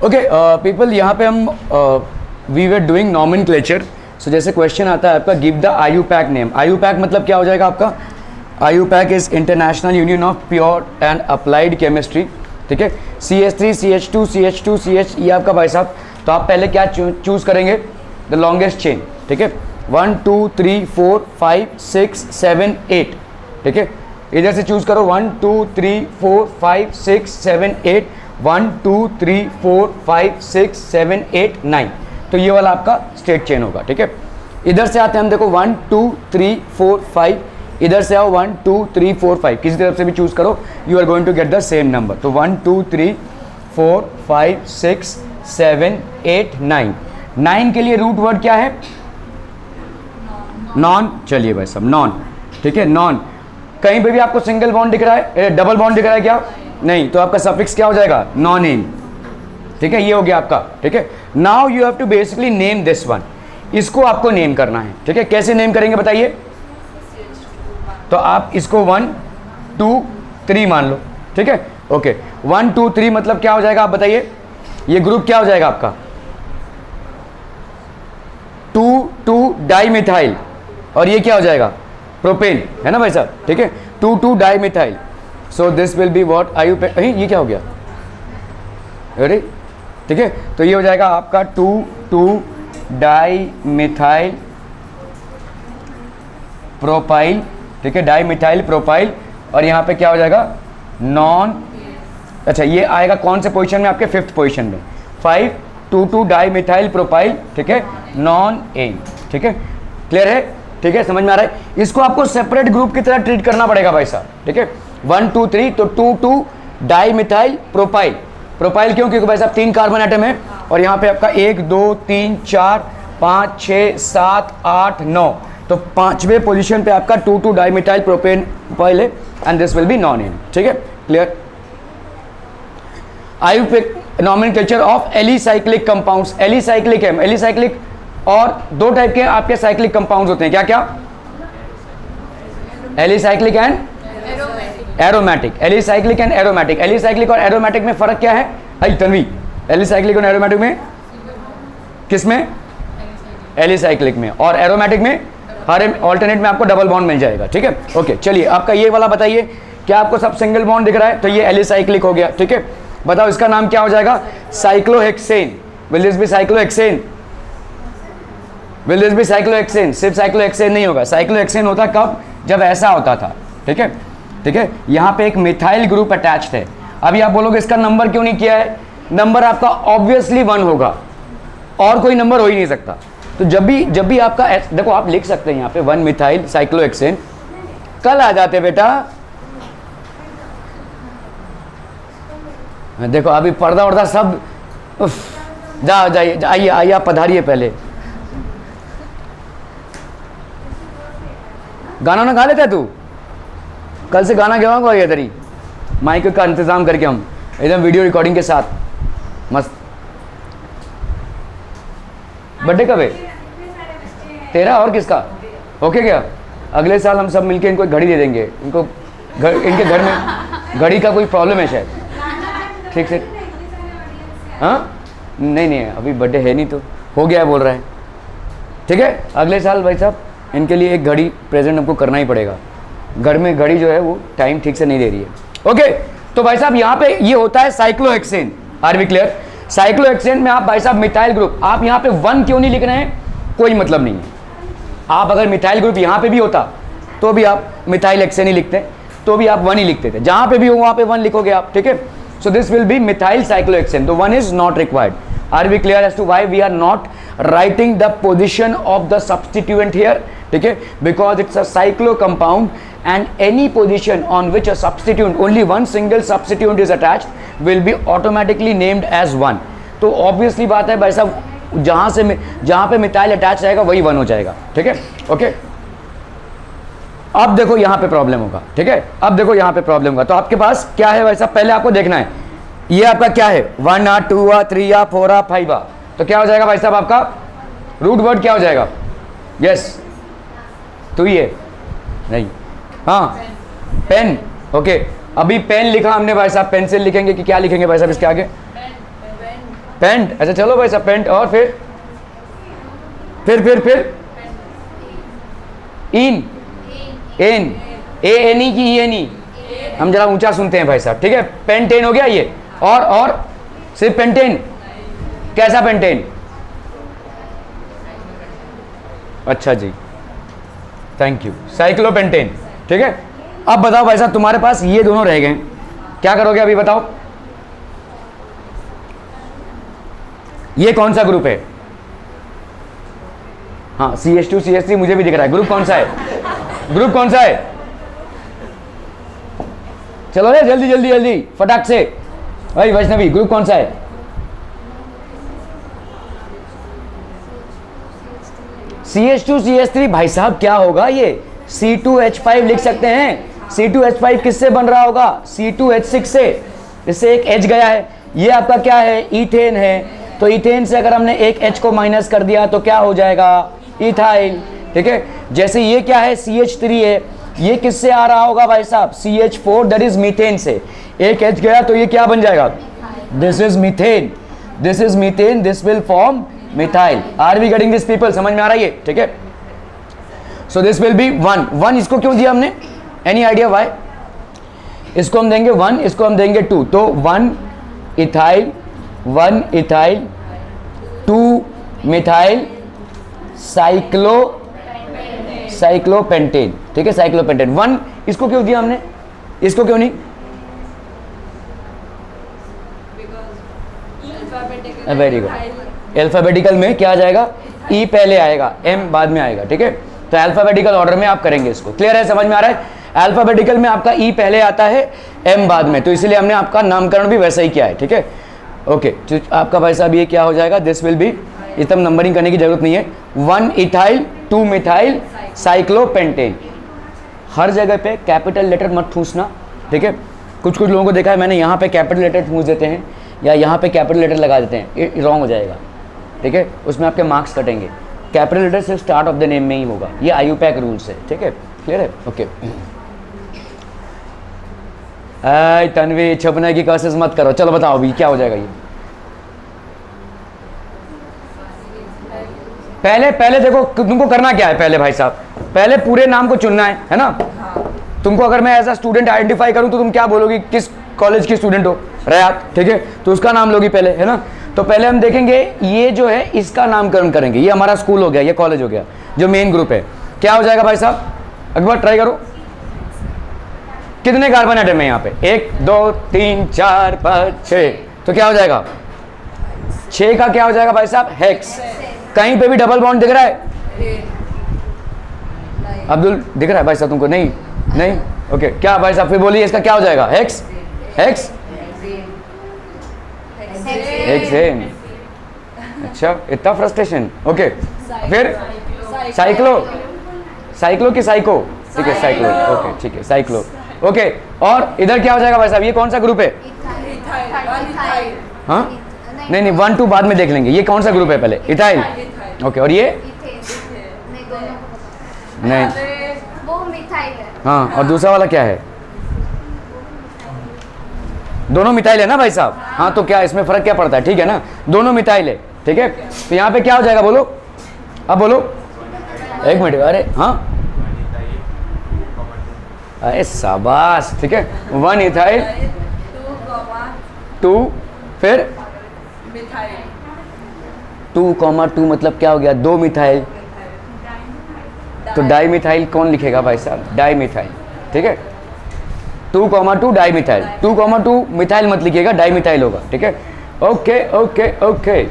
Okay people, यहाँ पे हम वी वर डूइंग नॉमेनक्लेचर। सो जैसे क्वेश्चन आता है आपका, give the IUPAC name. IUPAC मतलब क्या हो जाएगा आपका? IUPAC is international union of pure and applied chemistry, ठीक है। CH3 CH2 CH2 CH, ये आपका भाई साहब। तो आप पहले क्या चूज़ करेंगे? द लॉन्गेस्ट चेन, ठीक है। 1 2 3 4 5 6 7 8, ठीक है। इधर से चूज़ करो 1 2 3 4 5 6 7 8, 1 2 3 4 5 6 7 8 9। तो ये वाला आपका स्ट्रेट चेन होगा, ठीक है। इधर से आते हैं हम, देखो 1 2 3 4 5, इधर से आओ 1 2 3 4 5, किसी तरफ से भी चूज़ करो, you are going to get the same number. तो 1 2 3 4 5 6 7 8 9। 9 के लिए रूट वर्ड क्या है? नॉन। चलिए भाई साहब, नॉन, ठीक है, नॉन। कहीं पे भी आपको सिंगल बॉन्ड दिख रहा है, डबल बॉन्ड दिख रहा है क्या? नहीं, तो आपका सफिक्स क्या हो जाएगा? नॉन इन, ठीक है। ये हो गया आपका, ठीक है। Now you have to basically name this one. इसको आपको नेम करना है, ठीक है। कैसे नेम करेंगे बताइए? तो आप इसको 1 2 3 मान लो, ठीक है। ओके, 1 2 3 मतलब क्या हो जाएगा आप बताइए? ये ग्रुप क्या हो जाएगा आपका? 2 2 डाइमिथाइल, और ये क्या हो जाएगा? प्रोपेन, है ना भाई साहब, ठीक है। 2 2 dimethyl. So this will be what? IUPAC। ये क्या हो गया? अरे, ठीक है। तो ये हो जाएगा आपका 2 2 डाइमिथाइल प्रोपाइल, ठीक है, डाइमिथाइल प्रोपाइल। और यहाँ पे क्या हो जाएगा? नॉन। अच्छा, ये आएगा कौन से पोजीशन में? आपके 5th पोजीशन में। 5 2 2 डाइमिथाइल प्रोपाइल, ठीक है, नॉन एन, ठीक है। क्लियर है? ठीक है, समझ में आ रहा है? इसको आपको सेपरेट ग्रुप की तरह ट्रीट करना पड़ेगा भाई साहब, ठीक है। 1 2 3, तो 2 2 डाइमिथाइल प्रोपाइल। प्रोपाइल क्यों? क्योंकि भाई साहब 3 कार्बन एटम है, और यहाँ पे आपका 1 2 3 4 5 6 7 8 9। तो 5वें पोजीशन पे आपका 2 2 डाइमिथाइल प्रोपेन प्रोपाइल है, and this will be non N, ठीक है। Clear? IUPAC nomenclature of alicyclic compounds. Alicyclic है, एलिसाइक्लिक, और 2 टाइप के आपके साइक्लिक कंपाउंड्स होते हैं, क्या क्या? Alicyclic and aromatic. Alicyclic and aromatic. Alicyclic और एरोमेटिक में फर्क क्या है? आई तन्वी, एलिसाइक्लिक और एरोमेटिक में किस में? एलिसाइक्लिक में। और एरोमेटिक में हर ऑल्टरनेट में आपको डबल बॉन्ड मिल जाएगा, ठीक है। ओके, चलिए आपका ये वाला बताइए, क्या आपको सब सिंगल बॉन्ड दिख रहा है? तो ये एलिसाइक्लिक हो गया, ठीक है। बताओ इसका नाम क्या हो जाएगा? Cyclohexane. Will this be cyclohexane? Will this be cyclohexane? सिर्फ साइक्लोहेक्सेन नहीं होगा। साइक्लोहेक्सेन होता कब? जब ऐसा होता था, ठीक है, ठीक है। यहाँ पे एक मिथाइल ग्रुप अटैच्ड है। अभी आप बोलोगे इसका नंबर क्यों नहीं किया है? नंबर आपका ऑब्वियसली 1 होगा, और कोई नंबर हो ही नहीं सकता। तो जब भी आपका देखो, आप लिख सकते हैं यहाँ पे 1 मिथाइल साइक्लोहेक्सेन। कल आ जाते बेटा, देखो अभी पर्दा वर्दा सब, जाइए आइए आइए, आप पधारिए पहले। गाना ना गा लेता है तू? कल से गाना गाऊंगा ये तरी, माइक का इंतजाम करके हम एकदम वीडियो रिकॉर्डिंग के साथ मस्त। बर्थडे कब है तेरा और किसका? ओके क्या? अगले साल हम सब मिलके इनको एक घड़ी दे देंगे। इनको इनके घर में घड़ी का कोई प्रॉब्लम है शायद, ठीक से? हाँ, नहीं अभी बर्थडे है नहीं, तो हो गया है बोल रहा है, ठीक है। अगले साल भाई साहब इनके लिए एक घड़ी प्रेजेंट हमको करना ही पड़ेगा। घर में घड़ी जो है वो टाइम ठीक से नहीं दे रही है। ओके, तो भाई साहब यहाँ पे ये होता है cyclohexane. Are we clear? Cyclohexane में आप भाई साहब मिथाइल ग्रुप, आप यहाँ पे 1 क्यों नहीं लिख रहे हैं? कोई मतलब नहीं है। आप अगर मिथाइल ग्रुप यहाँ पे भी होता तो भी आप मिथाइल हेक्सेन ही लिखते, तो भी आप 1 ही लिखते थे। जहाँ पे भी हो वहाँ पे 1 लिखोगे आप, ठीक है। So this will be methyl cyclohexane, तो 1 is not required. Are we clear as to why we are not writing the position of the substituent here, ठीक है, because it's a cyclo compound and any position on which a substituent, only one single substituent is attached, will be automatically named as 1। तो obviously बात है भाई साहब, जहाँ पे methyl attach रहेगा वही 1 हो जाएगा, ठीक है। ओके, अब देखो यहाँ पे प्रॉब्लम होगा, ठीक है। अब देखो यहाँ पे प्रॉब्लम होगा, तो आपके पास क्या है भाई साहब? पहले आपको देखना है ये आपका क्या है, 1 आ 2 आ 3 आ 4 आ 5 आ। तो क्या हो जाएगा भाई साहब? आपका रूट वर्ड क्या हो जाएगा? यस, तो ये नहीं, हाँ पेन। ओके, अभी पेन लिखा हमने भाई साहब, पेंसिल लिखेंगे कि क्या लिखेंगे भाई साहब इसके आगे? पेंट, अच्छा चलो भाई साहब पेंट, और फिर इन, एन, ए एन ई की ई एन ई, हम जरा ऊंचा सुनते हैं भाई साहब, ठीक है। पेंटेन हो गया ये, और सिर्फ पेंटेन, कैसा पेंटेन? अच्छा जी, थैंक यू, साइक्लोपेंटेन, ठीक है। अब बताओ भाई साहब, तुम्हारे पास ये दोनों रह गए, क्या करोगे अभी बताओ? ये कौन सा ग्रुप है? हाँ CH2 CH3 मुझे भी दिख रहा है, ग्रुप कौन सा है? ग्रुप कौन सा है? चलो रे जल्दी जल्दी जल्दी फटाक से, भाई वैष्णवी ग्रुप कौन सा है? CH2 CH3 भाई साहब क्या होगा ये? C2H5 लिख सकते हैं। C2H5 किससे बन रहा होगा? C2H6 से, इससे एक H गया है, ये आपका क्या है? ईथेन है। तो ईथेन से अगर हमने एक H को माइनस कर दिया तो क्या हो जाएगा? इथाइल, ठीक है। जैसे ये क्या है? CH3 है, ये किससे आ रहा होगा भाई साहब? CH4 दैट इज मीथेन से, एक H गया तो ये क्या बन जाएगा? This is methane, this is methane, this will form methyl. Are we getting this people? समझ में आ रहा है ये, ठीक है। सो दिस विल बी 1, इसको क्यों दिया हमने? Any idea why? इसको हम देंगे 1, इसको हम देंगे 2, तो 1 इथाइल 2 मिथाइल साइक्लोपेंटेन, ठीक है, साइक्लोपेंटेन 1। इसको क्यों दिया हमने? इसको क्यों नहीं? Very good. अल्फाबेटिकल में क्या आ जाएगा? ई पहले आएगा, एम बाद में आएगा, ठीक है। तो अल्फाबेटिकल ऑर्डर में आप करेंगे इसको, क्लियर है? समझ में आ रहा है? अल्फाबेटिकल में आपका ई पहले आता है, एम बाद में, तो इसलिए हमने आपका नामकरण भी वैसा ही किया है, ठीक है। ओके, तो आपका भाई साहब ये क्या हो जाएगा? दिस विल बी, इतना नंबरिंग करने की जरूरत नहीं है, 1 इथाइल 2 मिथाइल साइक्लोपेंटेन। हर जगह पे कैपिटल लेटर मत ठूसना, ठीक है। कुछ लोगों को देखा है मैंने, यहाँ पे कैपिटल लेटर ठूस देते हैं या यहाँ पे कैपिटल लेटर लगा देते हैं, ये रॉन्ग हो जाएगा, ठीक है। उसमें आपके मार्क्स कटेंगे। कैपिटल लेटर सिर्फ स्टार्ट ऑफ द नेम में ही होगा, ये IUPAC रूल्स है, ठीक है, क्लियर है? ओके। तन्वी छपने की कोशिश मत करो, चलो बताओ अभी क्या हो जाएगा ये? पहले देखो तुमको करना क्या है। पहले भाई साहब, पहले पूरे नाम को चुनना है ना। तुमको अगर मैं एज अ स्टूडेंट आइडेंटिफाई करूं तो तुम क्या बोलोगी? किस कॉलेज की स्टूडेंट हो? रयात, ठीक है, तो उसका नाम लोगी पहले, है ना। तो पहले हम देखेंगे ये जो है इसका नामकरण करेंगे। ये हमारा स्कूल हो गया, ये कॉलेज हो गया, जो मेन ग्रुप है। क्या हो जाएगा भाई साहब? एक बार ट्राई करो। कितने कार्बन एटम है यहाँ पे? 1 2 3 4 5 6, तो क्या हो जाएगा? 6 का क्या हो जाएगा भाई साहब? हेक्स। कहीं पे भी डबल बॉन्ड दिख रहा है? अब्दुल दिख रहा है भाई साहब तुमको? नहीं नहीं, ओके। क्या भाई साहब फिर बोलिए, इसका क्या हो जाएगा? Hex, hex, hexane. अच्छा, इतना फ्रस्ट्रेशन, ओके। फिर साइक्लो की साइको, ठीक है, साइक्लो, ओके, ठीक है, साइक्लो, ओके। और इधर क्या हो जाएगा भाई साहब? ये कौन सा ग्रुप है? हाँ, नहीं 1 2 बाद में देख लेंगे। ये कौन सा ग्रुप है? पहले इथाइल, ओके। और ये नहीं, वो मिथाइल है। हाँ, और दूसरा वाला क्या है? दोनों मिथाइल है ना भाई साहब? हाँ, तो क्या इसमें फर्क क्या पड़ता है? ठीक है ना, दोनों मिथाइल है, ठीक है। तो यहाँ पे क्या हो जाएगा? बोलो, अब बोलो, एक मिनट, अरे हाँ, अरे शाबाश, ठीक है। 1 इथाइल 2, फिर 2,2 मतलब क्या हो गया? 2 मिथाइल, तो डाई मिथाइल कौन लिखेगा भाई साहब? डाई मिथाइल, ठीक है। 2,2 डाई मिथाइल, 2,2 मिथाइल मत लिखिएगा, डाई मिथाइल होगा, ठीक है। Okay okay okay.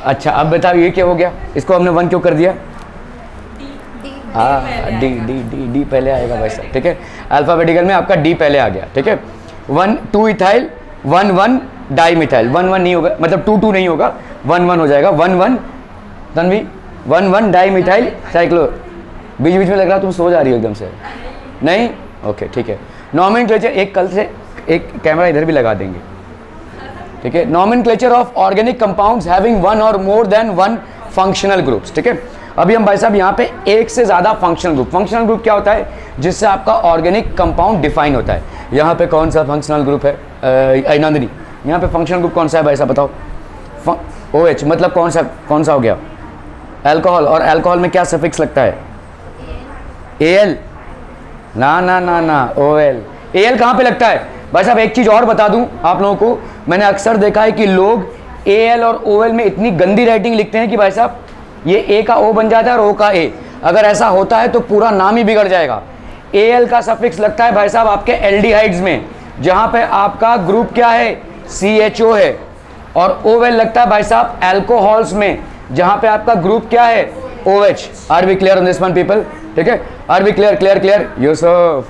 अच्छा, अब बताओ ये क्या हो गया? इसको हमने 1 क्यों कर दिया? हाँ, डी पहले आएगा भाई साहब, ठीक है। अल्फाबेटिकल में आपका डी पहले आ गया, ठीक है। 1 2 इथाइल 1 डाई मिथाइल, 1 नहीं होगा, मतलब 2 नहीं होगा, 1 हो जाएगा। 1 तन्वी 1 डाई मिथाइल साइक्लो। बीच में लग रहा तुम सो जा रही हो एकदम से, नहीं? ओके, ठीक है। नॉमेनक्लेचर, एक कल से एक कैमरा इधर भी लगा देंगे, ठीक है। Nomenclature of organic compounds having 1 और मोर देन 1 फंक्शनल ग्रुप्स, ठीक है। अभी हम भाई साहब यहाँ पे एक से ज़्यादा फंक्शनल ग्रुप क्या होता है? जिससे आपका ऑर्गेनिक कंपाउंड डिफाइन होता है। यहाँ पे कौन सा फंक्शनल ग्रुप है? नंदिनी, यहाँ पे फंक्शनल ग्रुप कौन सा है भाई साहब बताओ? OH मतलब कौन सा हो गया? अल्कोहल। और अल्कोहल में क्या सफिक्स लगता है? AL? ना ना ना ना, OL। AL कहाँ पे लगता है भाई साहब? एक चीज़ और बता दूं आप लोगों को, मैंने अक्सर देखा है कि लोग AL और OL में इतनी गंदी राइटिंग लिखते हैं कि भाई साहब ये A का O बन जाता है और O का A। अगर ऐसा होता है तो पूरा नाम ही बिगड़ जाएगा। AL का सफिक्स लगता है भाई साहब आपके एल्डिहाइड्स में, जहाँ पे आपका ग्रुप क्या है? CHO है। और OL लगता है भाई साहब अल्कोहल्स में, जहाँ पे आपका ग्रुप क्या है? OH। Are we clear on this one people? ठीक है, आर वी क्लियर यूसुफ?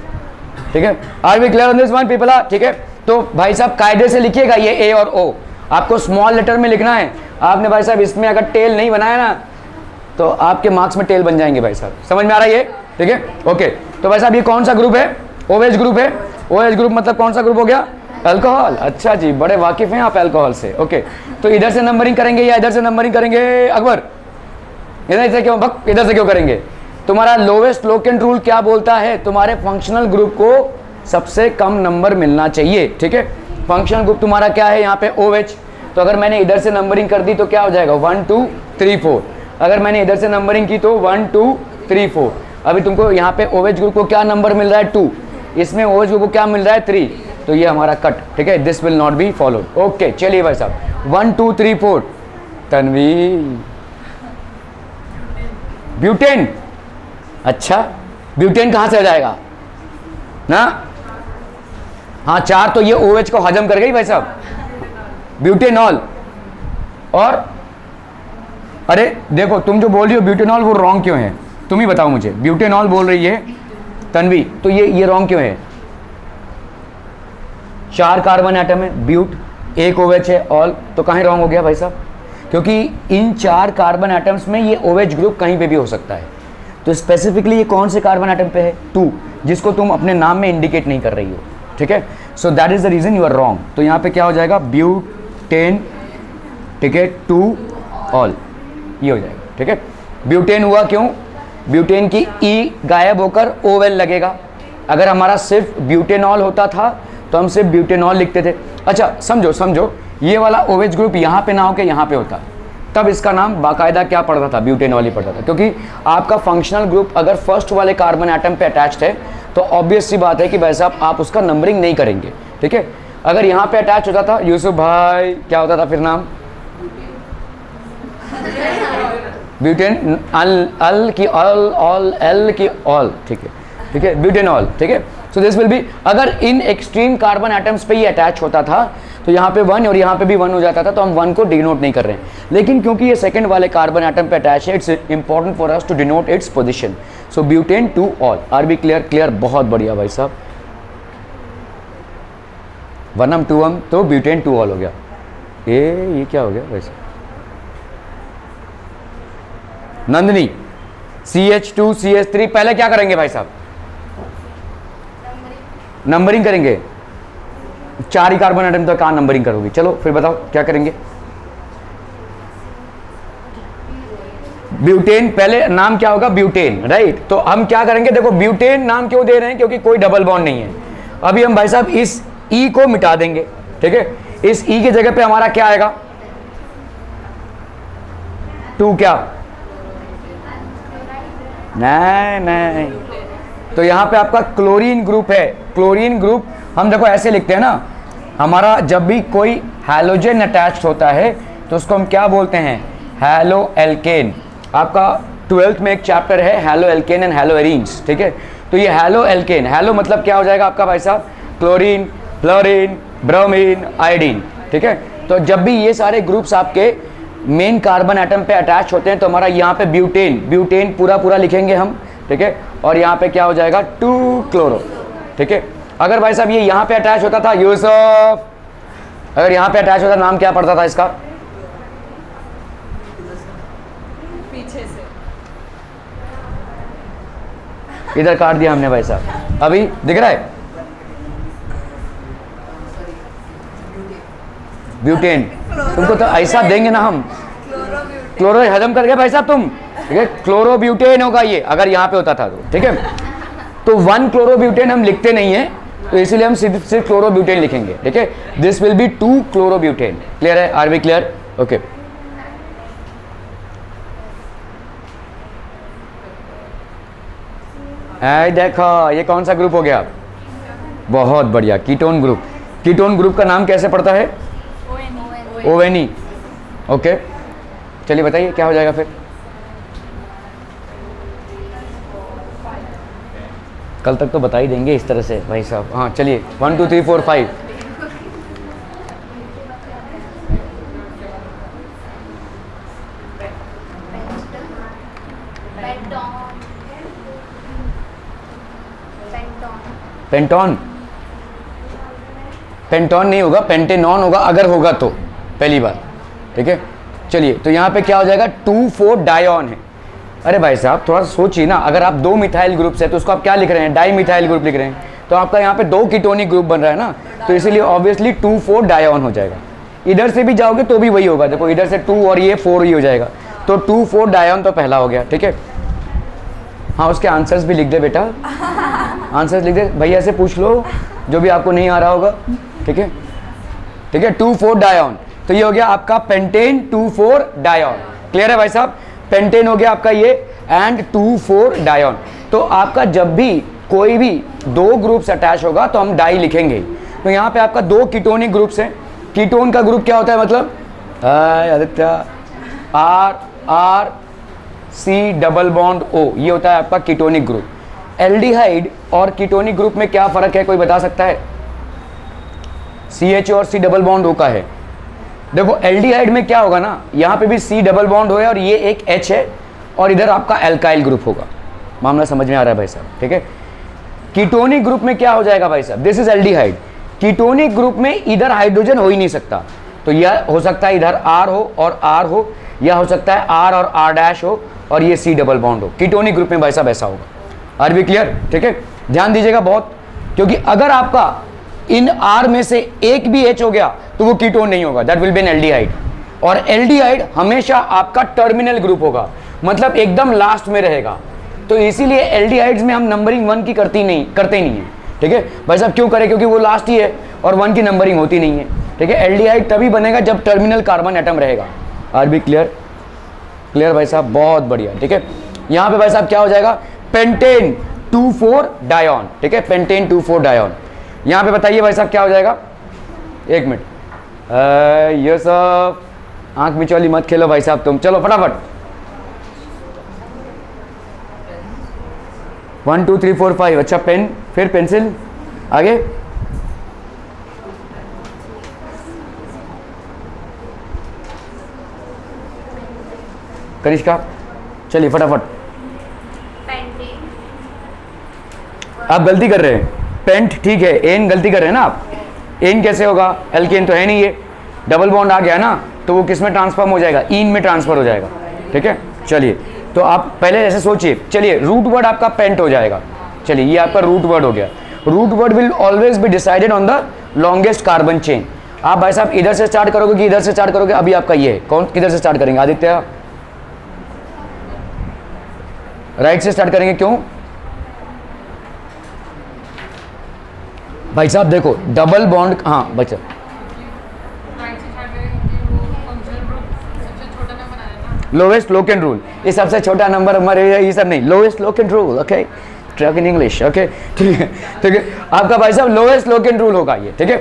ठीक है, are we clear on this one people? ठीक है, तो भाई साहब कायदे से लिखिएगा ये A और O आपको स्मॉल लेटर में लिखना है। आपने भाई साहब इसमें अगर टेल नहीं बनाया ना तो आपके मार्क्स में टेल बन जाएंगे भाई साहब। समझ में आ रहा है ये? ठीक है, ओके। तो भाई साहब ये कौन सा ग्रुप है? OH ग्रुप है। OH ग्रुप मतलब कौन सा ग्रुप हो गया? अल्कोहल। अच्छा जी, बड़े वाकिफ हैं आप अल्कोहल से। ओके, तो इधर से नंबरिंग करेंगे या इधर से नंबरिंग करेंगे? अकबर इधर से क्यों इधर से क्यों करेंगे? तुम्हारा लोवेस्ट लोकेंट रूल क्या बोलता है? तुम्हारे फंक्शनल ग्रुप को सबसे कम नंबर मिलना चाहिए। ठीक है, फंक्शनल ग्रुप तुम्हारा क्या है यहाँ पे? OH। तो अगर मैंने इधर से नंबरिंग कर दी तो क्या हो जाएगा? 1 2 3 4। अगर मैंने इधर से नंबरिंग की तो 1 2 3 4। अभी तुमको यहाँ पे OH ग्रुप को क्या नंबर मिल रहा है? 2। इसमें OH ग्रुप को क्या मिल रहा है? 3। तो ये हमारा कट। ठीक है, this will not be followed. Okay, चलिए भाई साहब 1 2 3 4। तन्वी, ब्यूटेन। अच्छा, ब्यूटेन कहाँ से आ जाएगा ना? हाँ 4 तो ये OH को हजम कर गई भाई साहब, ब्यूटेनॉल। और अरे देखो तुम जो बोल रही हो ब्यूटेनॉल, वो रॉन्ग क्यों है? तुम ही बताओ मुझे। ब्यूटेनॉल बोल रही है तन्वी, तो ये रॉन्ग क्यों है? 4 कार्बन एटम है, ब्यूट, 1 OH है, ऑल, तो कहीं रॉन्ग हो गया भाई साहब? क्योंकि इन 4 कार्बन एटम्स में ये OH ग्रुप कहीं पे भी हो सकता है। तो स्पेसिफिकली ये कौन से कार्बन एटम पे है? 2, जिसको तुम अपने नाम में इंडिकेट नहीं कर रही हो। ठीक है, so that is the reason you are wrong. तो यहाँ पे क्या हो जाएगा? ब्यूटेन। ठीक है, 2 ऑल, ये हो जाएगा। ठीक है, ब्यूटेन हुआ क्यों? ब्यूटेन की E गायब होकर OL लगेगा। अगर हमारा सिर्फ ब्यूटेनॉल होता था तो हम सिर्फ ब्यूटेनॉल लिखते थे। अच्छा समझो ये वाला OH ग्रुप यहाँ पे ना होकर यहाँ पे होता, तब इसका नाम बाकायदा क्या पड़ता था? ब्यूटेनॉल ही पड़ता था। क्योंकि आपका फंक्शनल ग्रुप अगर फर्स्ट वाले कार्बन एटम पे अटैच्ड है तो ऑब्वियस सी बात है कि भाई साहब आप उसका नंबरिंग नहीं करेंगे। ठीक है, अगर यहाँ पे अटैच होता था यूसुफ भाई, क्या होता था फिर नाम? ब्यूटेन, अल की ऑल, एल की ऑल। ठीक है, ब्यूटेनॉल। ठीक है, सो दिस विल बी, अगर इन एक्सट्रीम कार्बन एटम्स पे ये अटैच होता था तो यहाँ पे 1 और यहाँ पे भी 1 हो जाता था, तो हम 1 को डिनोट नहीं कर रहे हैं। लेकिन क्योंकि ये सेकंड वाले कार्बन एटम पे अटैच है, it's important for us to denote its position. So butane 2 ol. Are B clear? बहुत बढ़िया भाई साहब, 1m 2m तो ब्यूटेन 2 ऑल हो गया। ये क्या हो गया भाई साहब? नंदनी, CH2 CH3, पहले क्या करेंगे भाई साहब? नंबरिंग करेंगे। 4 ही कार्बन एटम तो कहाँ नंबरिंग करोगी? चलो फिर बताओ क्या करेंगे? ब्यूटेन, पहले नाम क्या होगा? Butane, right. तो हम क्या करेंगे? देखो ब्यूटेन नाम क्यों दे रहे हैं? क्योंकि कोई डबल बॉन्ड नहीं है। अभी हम भाई साहब इस E को मिटा देंगे। ठीक है, इस E की जगह पे हमारा क्या आएगा? 2 क्या? नहीं, तो यहाँ पे आपका क्लोरीन ग्रुप है। क्लोरीन ग्रुप हम देखो ऐसे लिखते हैं ना, हमारा जब भी कोई हैलोजन अटैच्ड होता है तो उसको हम क्या बोलते हैं? Halo alkane. आपका 12th में एक चैप्टर है halo alkane and halo arenes. ठीक है, तो ये हैलो एल्केन, हैलो मतलब क्या हो जाएगा आपका भाई साहब? Chlorine, fluorine, bromine, iodine. ठीक है, तो जब भी ये सारे ग्रुप्स आपके मेन कार्बन एटम पे अटैच होते हैं तो हमारा यहाँ पे ब्यूटेन पूरा लिखेंगे हम। ठीक है, और यहाँ पे क्या हो जाएगा? 2 क्लोरो। ठीक है, अगर भाई साहब ये यहाँ पे अटैच होता था यूसुफ, अगर यहाँ पे अटैच होता नाम क्या पड़ता था इसका? पीछे से इधर काट दिया हमने भाई साहब, अभी दिख रहा है? ब्यूटेन। तुमको तो ऐसा देंगे ना हम, क्लोरो हजम कर गए भाई साहब तुम। ठीक है, क्लोरोब्यूटेन होगा ये, अगर यहाँ पे होता था तो। ठीक है, तो 1 क्लोरोब्यूटेन हम लिखते नहीं है, तो इसीलिए हम सिर्फ क्लोरोब्यूटेन लिखेंगे, ठीक है। This will be 2 chlorobutane. Clear है? Are we clear? ओके। देखो ये कौन सा ग्रुप हो गया? बहुत बढ़िया, कीटोन ग्रुप। कीटोन ग्रुप का नाम कैसे पड़ता है? ओवेनी। ओके, चलिए बताइए क्या हो जाएगा फिर। कल तक तो बता ही देंगे इस तरह से भाई साहब। हाँ चलिए, 1 2 3 4 5। पेंटॉन, पेंटॉन नहीं होगा, पेंटेनॉन होगा अगर होगा तो, पहली बार, ठीक है। चलिए, तो यहाँ पे क्या हो जाएगा? 2,4 डायन है। अरे भाई साहब थोड़ा सोचिए ना, अगर आप 2 मिथाइल ग्रुप है तो उसको आप क्या लिख रहे हैं? डाई मिथाइल ग्रुप लिख रहे हैं। तो आपका यहाँ पे 2 कीटोनिक ग्रुप बन रहा है ना, तो इसीलिए ऑब्वियसली 2,4 डायन हो जाएगा। इधर से भी जाओगे तो भी वही होगा, देखो इधर से 2 और ये 4 ही हो जाएगा, तो 2,4 डायन तो पहला हो गया, ठीक है। हाँ उसके आंसर्स भी लिख दे बेटा, आंसर्स लिख दे, भैया से पूछ लो जो भी आपको नहीं आ रहा होगा, ठीक है, ठीक है। 2,4 डायन, तो ये हो गया आपका पेंटेन 2,4 डायन। क्लियर है भाई साहब? पेंटेन हो गया आपका ये, एंड 2,4 डायन। तो आपका जब भी कोई भी 2 ग्रुप्स अटैच होगा तो हम डाई लिखेंगे। तो यहाँ पे आपका 2 कीटोनिक ग्रुप्स हैं। कीटोन का ग्रुप क्या होता है? मतलब Aditya, R R C double bond O, ये होता है आपका कीटोनिक ग्रुप। एल्डिहाइड और कीटोनिक ग्रुप में क्या फर्क है, कोई बता सकता है? CH और C डबल बॉन्ड O का है। देखो एल्डिहाइड में क्या होगा ना, यहाँ पे भी C डबल बॉन्ड हो है और ये एक H है, और इधर आपका एल्काइल ग्रुप होगा। मामला समझ में आ रहा है भाई साहब, ठीक है। कीटोनिक ग्रुप में क्या हो जाएगा भाई साहब? This is aldehyde. Ketonic group में इधर हाइड्रोजन हो ही नहीं सकता, तो यह हो सकता है इधर R हो और R हो, या हो सकता है R और R डैश हो और ये C डबल बॉन्ड हो। कीटोनिक ग्रुप में भाई साहब ऐसा होगा। Are B clear? ठीक है, ध्यान दीजिएगा बहुत, क्योंकि अगर आपका इन R में से एक भी H हो गया तो वो कीटोन नहीं होगा, that will B an aldehyde. और एल्डिहाइड हमेशा आपका टर्मिनल ग्रुप होगा, मतलब एकदम लास्ट में रहेगा। तो इसीलिए एल्डिहाइड्स में हम नंबरिंग 1 की करते नहीं है, ठीक है भाई साहब। क्यों करें? क्योंकि वो लास्ट ही है और 1 की नंबरिंग होती नहीं है, ठीक है। एल्डिहाइड तभी बनेगा जब टर्मिनल कार्बन एटम रहेगा। Are B clear? क्लियर भाई साहब, बहुत बढ़िया, ठीक है। यहाँ पे भाई साहब क्या हो जाएगा? पेंटेन 2,4 डायन, ठीक है, पेंटेन 2,4 डायन। यहाँ पे बताइए भाई साहब क्या हो जाएगा? एक मिनट, ये सब आंख मिचौली मत खेलो भाई साहब तुम, चलो फटाफट। 1 2 3 4 5। अच्छा पेन, फिर पेंसिल, आगे कनिष्का, चलिए फटाफट। पेंटिंग, आप गलती कर रहे हैं, पेंट ठीक है, एन गलती कर रहे हैं ना आप। एन कैसे होगा? एल्केन तो है नहीं, ये डबल बॉन्ड आ गया ना, तो वो किस में ट्रांसफॉर्म हो जाएगा? ईन में ट्रांसफर हो जाएगा, ठीक है। चलिए तो आप पहले ऐसे सोचिए, चलिए रूट वर्ड आपका पेंट हो जाएगा। चलिए ये आपका रूट वर्ड हो गया। Root word will always be decided on the longest carbon chain. आप भाई साहब इधर से स्टार्ट करोगे कि इधर से स्टार्ट करोगे? अभी आपका ये है, कौन किधर से स्टार्ट करेंगे? आदित्य राइट से स्टार्ट करेंगे, क्यों भाई साहब? देखो डबल बॉन्ड, हाँ बच्चा लोवेस्ट लोकेन रूल, ये सबसे छोटा नंबर हमारे, ये सब नहीं, lowest Loken rule, okay, truck in English, okay, ठीक है, ठीक है। आपका भाई साहब लोवेस्ट लोकेन रूल होगा ये, ठीक है।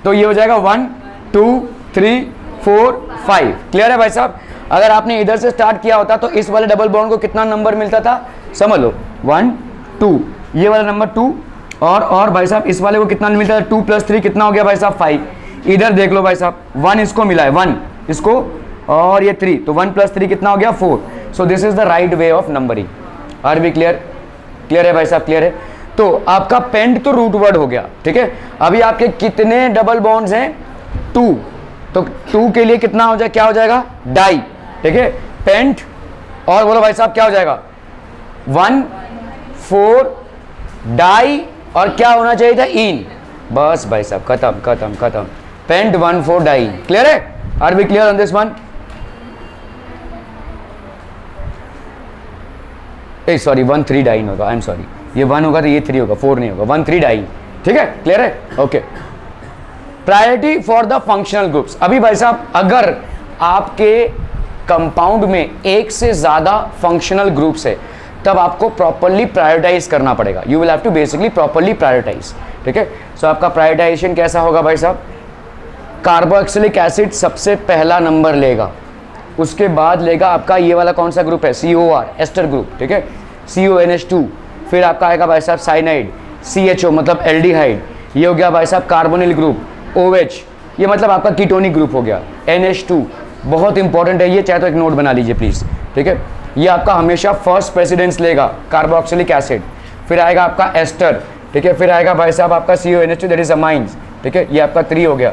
तो ये हो जाएगा 1 2 3 4 5। क्लियर है भाई साहब? अगर आपने इधर से स्टार्ट किया होता तो इस वाले डबल बॉन्ड को कितना नंबर मिलता था? समझ लो 1 2, ये वाला नंबर 2, और भाई साहब इस वाले को कितना मिलता था? 2 + 3 कितना हो गया भाई साहब? 5। इधर देख लो भाई साहब, 1 इसको मिला है, 1 इसको, और ये 3, तो 1 + 3 कितना हो गया? 4। So this is the right way of numbering. Are B clear? Clear है भाई साहब? क्लियर है। तो आपका पेंट तो रूट वर्ड हो गया, ठीक है। अभी आपके कितने डबल बॉन्ड्स हैं? 2, तो 2 के लिए कितना हो जाए, क्या हो जाएगा? डाई, ठीक है, पेंट, और बोलो भाई साहब क्या हो जाएगा? 1 4 डाई, और क्या होना चाहिए था? इन। बस भाई साहब खत्म खत्म खत्म, पेंट 1 4 डाई। क्लियर है? Are B clear on this one? Sorry 1 3 diene होगा, आई एम सॉरी, ये 1 होगा तो ये 3 होगा, 4 नहीं होगा, 1 3 डाइन, ठीक है, क्लियर है, okay. Priority for the functional groups. अभी भाई साहब अगर आपके कंपाउंड में एक से ज्यादा फंक्शनल ग्रुप्स है तब आपको प्रॉपर्ली प्रायोरिटाइज करना पड़ेगा। You will have to basically properly prioritise, ठीक है। सो आपका प्रायोरिटाइजेशन कैसा होगा भाई साहब, कार्बोक्सिलिक एसिड सबसे पहला नंबर लेगा, उसके बाद लेगा आपका ये वाला कौन सा ग्रुप है, COR एस्टर ग्रुप, ठीक है, CONH2, फिर आपका आएगा भाई साहब साइनाइड, CHO मतलब एल्डिहाइड, ये हो गया भाई साहब कार्बोनिल ग्रुप, OH ये मतलब आपका कीटोनिक ग्रुप हो गया, NH2 बहुत इंपॉर्टेंट है ये, चाहे तो एक नोट बना लीजिए प्लीज, ठीक है। ये आपका हमेशा फर्स्ट प्रेसिडेंस लेगा कार्बोक्सिलिक एसिड, फिर आएगा आपका एस्टर, ठीक है, फिर आएगा भाई साहब आपका CONH2 दैट इज अमाइंस, ठीक है, ये आपका 3 हो गया,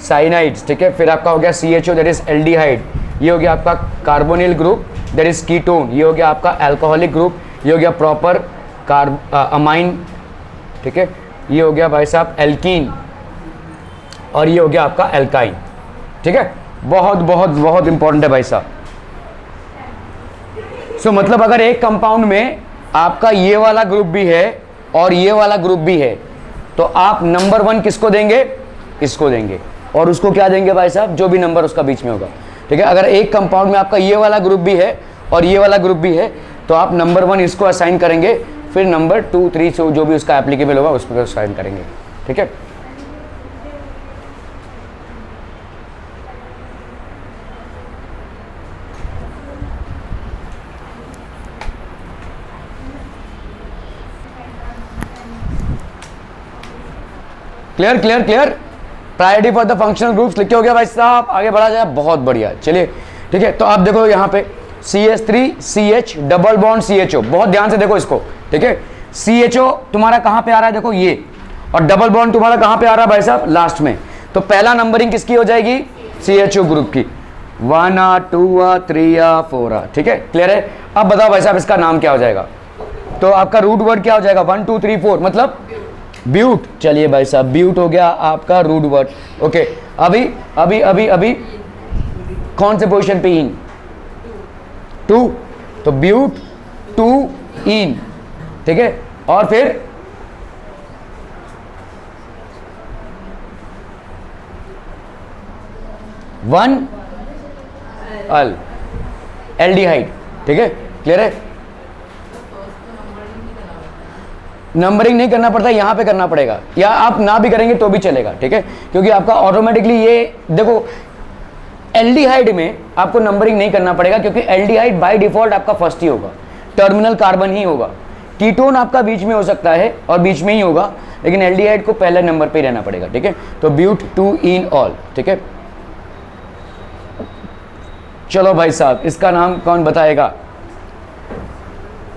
साइनाइड्स, ठीक है, फिर आपका हो गया CHO दैट इज एल्डिहाइड, ये हो गया आपका carbonyl group that is ketone, ये हो गया आपका अल्कोहलिक ग्रुप, ये हो गया प्रॉपर अमाइन, ठीक है, ये हो गया भाई साहब एल्कीन, और ये हो गया आपका एल्काइन, ठीक है। बहुत बहुत बहुत इंपॉर्टेंट है भाई साहब। सो मतलब अगर एक कंपाउंड में आपका ये वाला ग्रुप भी है और ये वाला ग्रुप भी है तो आप नंबर 1 किसको देंगे, इसको देंगे, और उसको क्या देंगे भाई साहब, जो भी नंबर उसका बीच में होगा, ठीक है। अगर एक कंपाउंड में आपका ये वाला ग्रुप भी है और ये वाला ग्रुप भी है तो आप नंबर 1 इसको असाइन करेंगे, फिर नंबर 2 3 जो भी उसका एप्लीकेबल होगा उसको असाइन करेंगे, ठीक है। Clear clear clear. Priority for the functional groups लिखे हो गया भाई साहब, आगे बढ़ा जाए, बहुत बढ़िया, चलिए ठीक है। तो आप देखो यहाँ पे CH3CH डबल बॉन्ड CHO, बहुत ध्यान से देखो इसको, ठीक है। CHO तुम्हारा कहाँ पे आ रहा है, देखो ये, और डबल बॉन्ड तुम्हारा कहाँ पे आ रहा है भाई साहब, लास्ट में। तो पहला नंबरिंग किसकी हो जाएगी, CHO ग्रुप की, 1 2 3 4, ठीक है, क्लियर है। अब बताओ भाई साहब इसका नाम क्या हो जाएगा, तो आपका रूट वर्ड क्या हो जाएगा, 1 2 3 4 मतलब ब्यूट। चलिए भाई साहब ब्यूट हो गया आपका रूट वर्ड, ओके। अभी अभी अभी अभी कौन से पोजीशन पे इन, 2, तो ब्यूट 2 इन, ठीक है, और फिर वन अल एल्डिहाइड, ठीक है, क्लियर है। नंबरिंग नहीं करना पड़ता, यहाँ पे करना पड़ेगा, या आप ना भी करेंगे तो भी चलेगा, ठीक है, क्योंकि आपका ऑटोमेटिकली ये देखो एल्डिहाइड में आपको नंबरिंग नहीं करना पड़ेगा क्योंकि एल्डिहाइड बाय डिफॉल्ट आपका फर्स्ट ही होगा, टर्मिनल कार्बन ही होगा। कीटोन आपका बीच में हो सकता है और बीच में ही होगा, लेकिन एल्डिहाइड को पहले नंबर पे ही रहना पड़ेगा, ठीक है। तो ब्यूट 2 इन ऑल, ठीक है। चलो भाई साहब इसका नाम कौन बताएगा,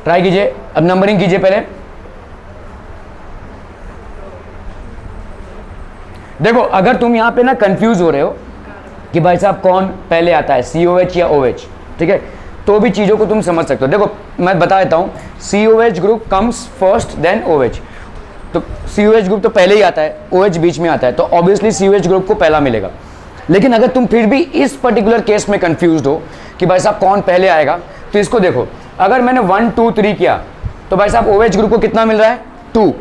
ट्राई कीजिए, अब नंबरिंग कीजिए पहले। देखो अगर तुम यहां पे ना कंफ्यूज हो रहे हो कि भाई साहब कौन पहले आता है, COH या OH, ठीक है, तो भी चीज़ों को तुम समझ सकते हो। देखो मैं बता देता हूँ, COH group comes first then OH, तो COH ग्रुप तो पहले ही आता है, OH बीच में आता है, तो ऑब्वियसली COH ग्रुप को पहला मिलेगा। लेकिन अगर तुम फिर भी इस पर्टिकुलर केस में कंफ्यूज हो कि भाई साहब कौन पहले आएगा, तो इसको देखो, अगर मैंने 1 2 3 किया तो भाई साहब OH ग्रुप को कितना मिल रहा है 2,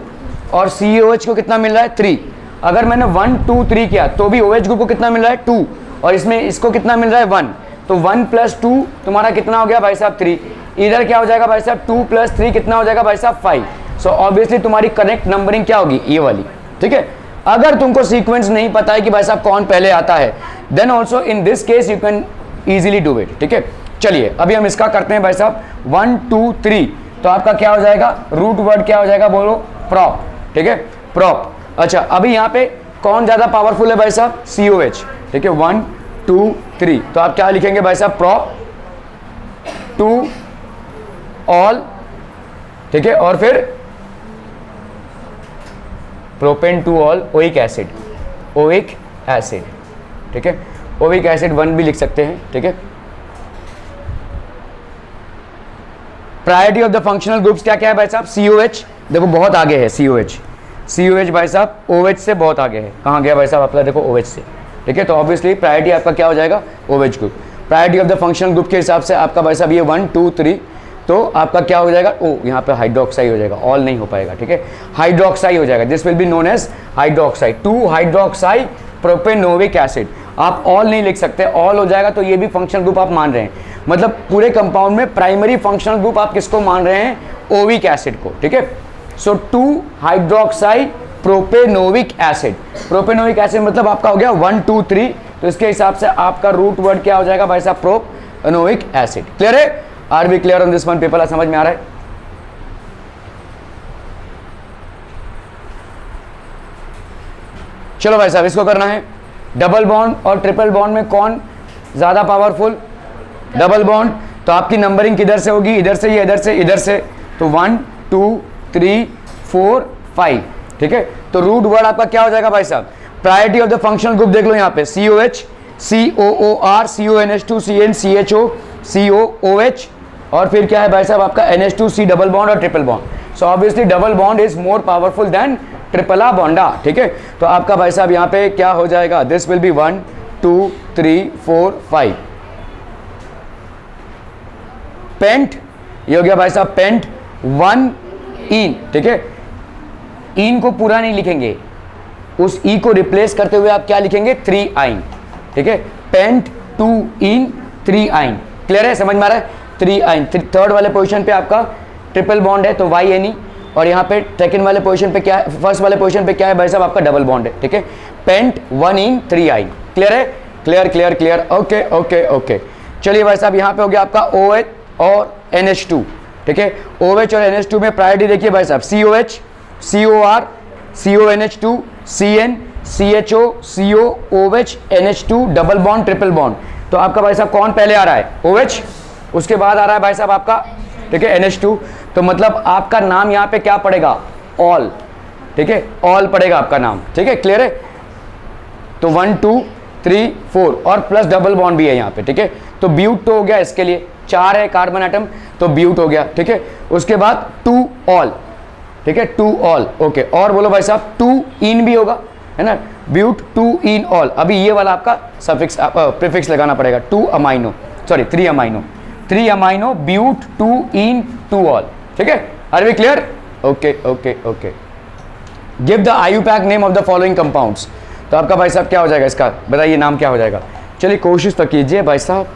और COH को कितना मिल रहा है 3। अगर मैंने 1 2 3 किया तो भी OH ग्रुप को कितना मिल रहा है 2, और इसमें इसको कितना मिल रहा है 1, तो 1 + 2 तुम्हारा कितना हो गया भाई साहब 3। इधर क्या हो जाएगा भाई साहब 2 + 3 कितना हो जाएगा भाई साहब 5। सो ऑब्वियसली तुम्हारी करेक्ट नंबरिंग क्या होगी, ये वाली, ठीक है। अगर तुमको सीक्वेंस नहीं पता है कि भाई साहब कौन पहले आता है, then also in this case you can easily do it, ठीक है। चलिए अभी हम इसका करते हैं भाई साहब 1 2 3, तो आपका क्या हो जाएगा, रूट वर्ड क्या हो जाएगा बोलो, प्रॉप, ठीक है, प्रॉप। अच्छा अभी यहाँ पे कौन ज्यादा पावरफुल है भाई साहब, COH, ठीक है, 1 2 3, तो आप क्या लिखेंगे भाई साहब, प्रॉप 2 ऑल, ठीक है, और फिर propane 2 all oic acid, oic acid, ठीक है, ओइक एसिड 1 भी लिख सकते हैं, ठीक है। Priority of the functional groups क्या क्या है भाई साहब, COH देखो बहुत आगे है, COH भाई साहब OH से बहुत आगे है, कहाँ गया भाई साहब आपका, देखो OH से, ठीक है। तो ऑब्वियसली प्रायोरिटी आपका क्या हो जाएगा, OH group. Priority of the functional group के हिसाब से आपका भाई साहब ये 1 2 3 तो आपका क्या हो जाएगा, ओ यहाँ पे हाइड्रोक्साइड हो जाएगा, ऑल नहीं हो पाएगा, ठीक है, हाइड्रोक्साइड हो जाएगा, this will be known as hydroxide, 2 hydroxide propanoic acid. आप ऑल नहीं लिख सकते, ऑल हो जाएगा तो ये भी फंक्शनल ग्रुप आप मान रहे हैं, मतलब पूरे कंपाउंड में प्राइमरी फंक्शनल ग्रुप आप किसको मान रहे हैं, ओविक एसिड को, ठीक है। सो 2 हाइड्रोक्साइड प्रोपेनोविक एसिड, प्रोपेनोविक एसिड मतलब आपका हो गया 1 2 3, तो इसके हिसाब से आपका रूट वर्ड क्या हो जाएगा भाई साहब, प्रोपेनोविक एसिड। क्लियर है, are we clear on this one paper, समझ में आ रहा है। चलो भाई साहब इसको करना है, डबल बॉन्ड और ट्रिपल बॉन्ड में कौन ज्यादा पावरफुल, डबल बॉन्ड, तो आपकी नंबरिंग किधर से होगी, इधर से या इधर से, इधर से, तो 1 2 3 4 5, ठीक है। तो रूट वर्ड आपका क्या हो जाएगा भाई साहब, priority of the functional group देख लो यहाँ पे, COH COOR CONH2 CN CHO COOH, और फिर क्या है भाई साहब आपका NH2C डबल बॉन्ड और triple bond. So obviously double bond is more powerful than triple bond, ठीक है। तो आपका भाई साहब यहाँ पे क्या हो जाएगा, दिस विल बी 1 2 3 4 5, पेंट, ये हो गया भाई साहब पेंट 1 इन, ठीक है। इन को पूरा नहीं लिखेंगे, उस ई को रिप्लेस करते हुए आप क्या लिखेंगे, 3 आइन, ठीक है, पेंट 2 इन 3 आइन। क्लियर है, समझ में आ रहा है, 3 आइन। थर्ड वाले पोजीशन पे आपका ट्रिपल बॉन्ड है तो YNE, और यहाँ पे सेकंड वाले पोजीशन पे क्या है, फर्स्ट वाले पोजीशन पे क्या है भाई साहब आपका डबल बॉन्ड है, ठीक है, पेंट 1 इन 3 आइन। क्लियर है, clear clear clear, okay okay okay. चलिए भाई साहब यहाँ पे हो गया आपका OH और NH2, ठीक है। OH और NH2 में प्रायोरिटी देखिए भाई साहब, COH COR CONH2 CN CHO COOH NH2 double bond triple bond, तो आपका भाई साहब कौन पहले आ रहा है, OH, उसके बाद आ रहा है भाई साहब आपका, ठीक है, NH2, तो मतलब आपका नाम यहाँ पे क्या पड़ेगा, ऑल, ठीक है, ऑल पड़ेगा आपका नाम, ठीक है। क्लियर है, तो 1 2 3 4 और प्लस डबल बॉन्ड भी है यहाँ पे, ठीक है। तो ब्यूट तो हो गया, इसके लिए 4 है कार्बन एटम, तो ब्यूट हो गया, ठीक है। उसके बाद 2 ऑल, ठीक है, 2 ऑल, ओके। और बोलो भाई साहब 2 इन भी होगा, है ना, ब्यूट 2 इन ऑल। अभी ये वाला आपका सफिक्स प्रीफिक्स लगाना पड़ेगा, 2 amino, sorry 3 amino, 3 amino but 2 ene 2 ol, ठीक है। Are we clear, okay okay okay. Give the IUPAC name of the following compounds, तो आपका भाई साहब क्या हो जाएगा, इसका बताइए नाम क्या हो जाएगा। चलिए कोशिश तो कीजिए भाई साहब,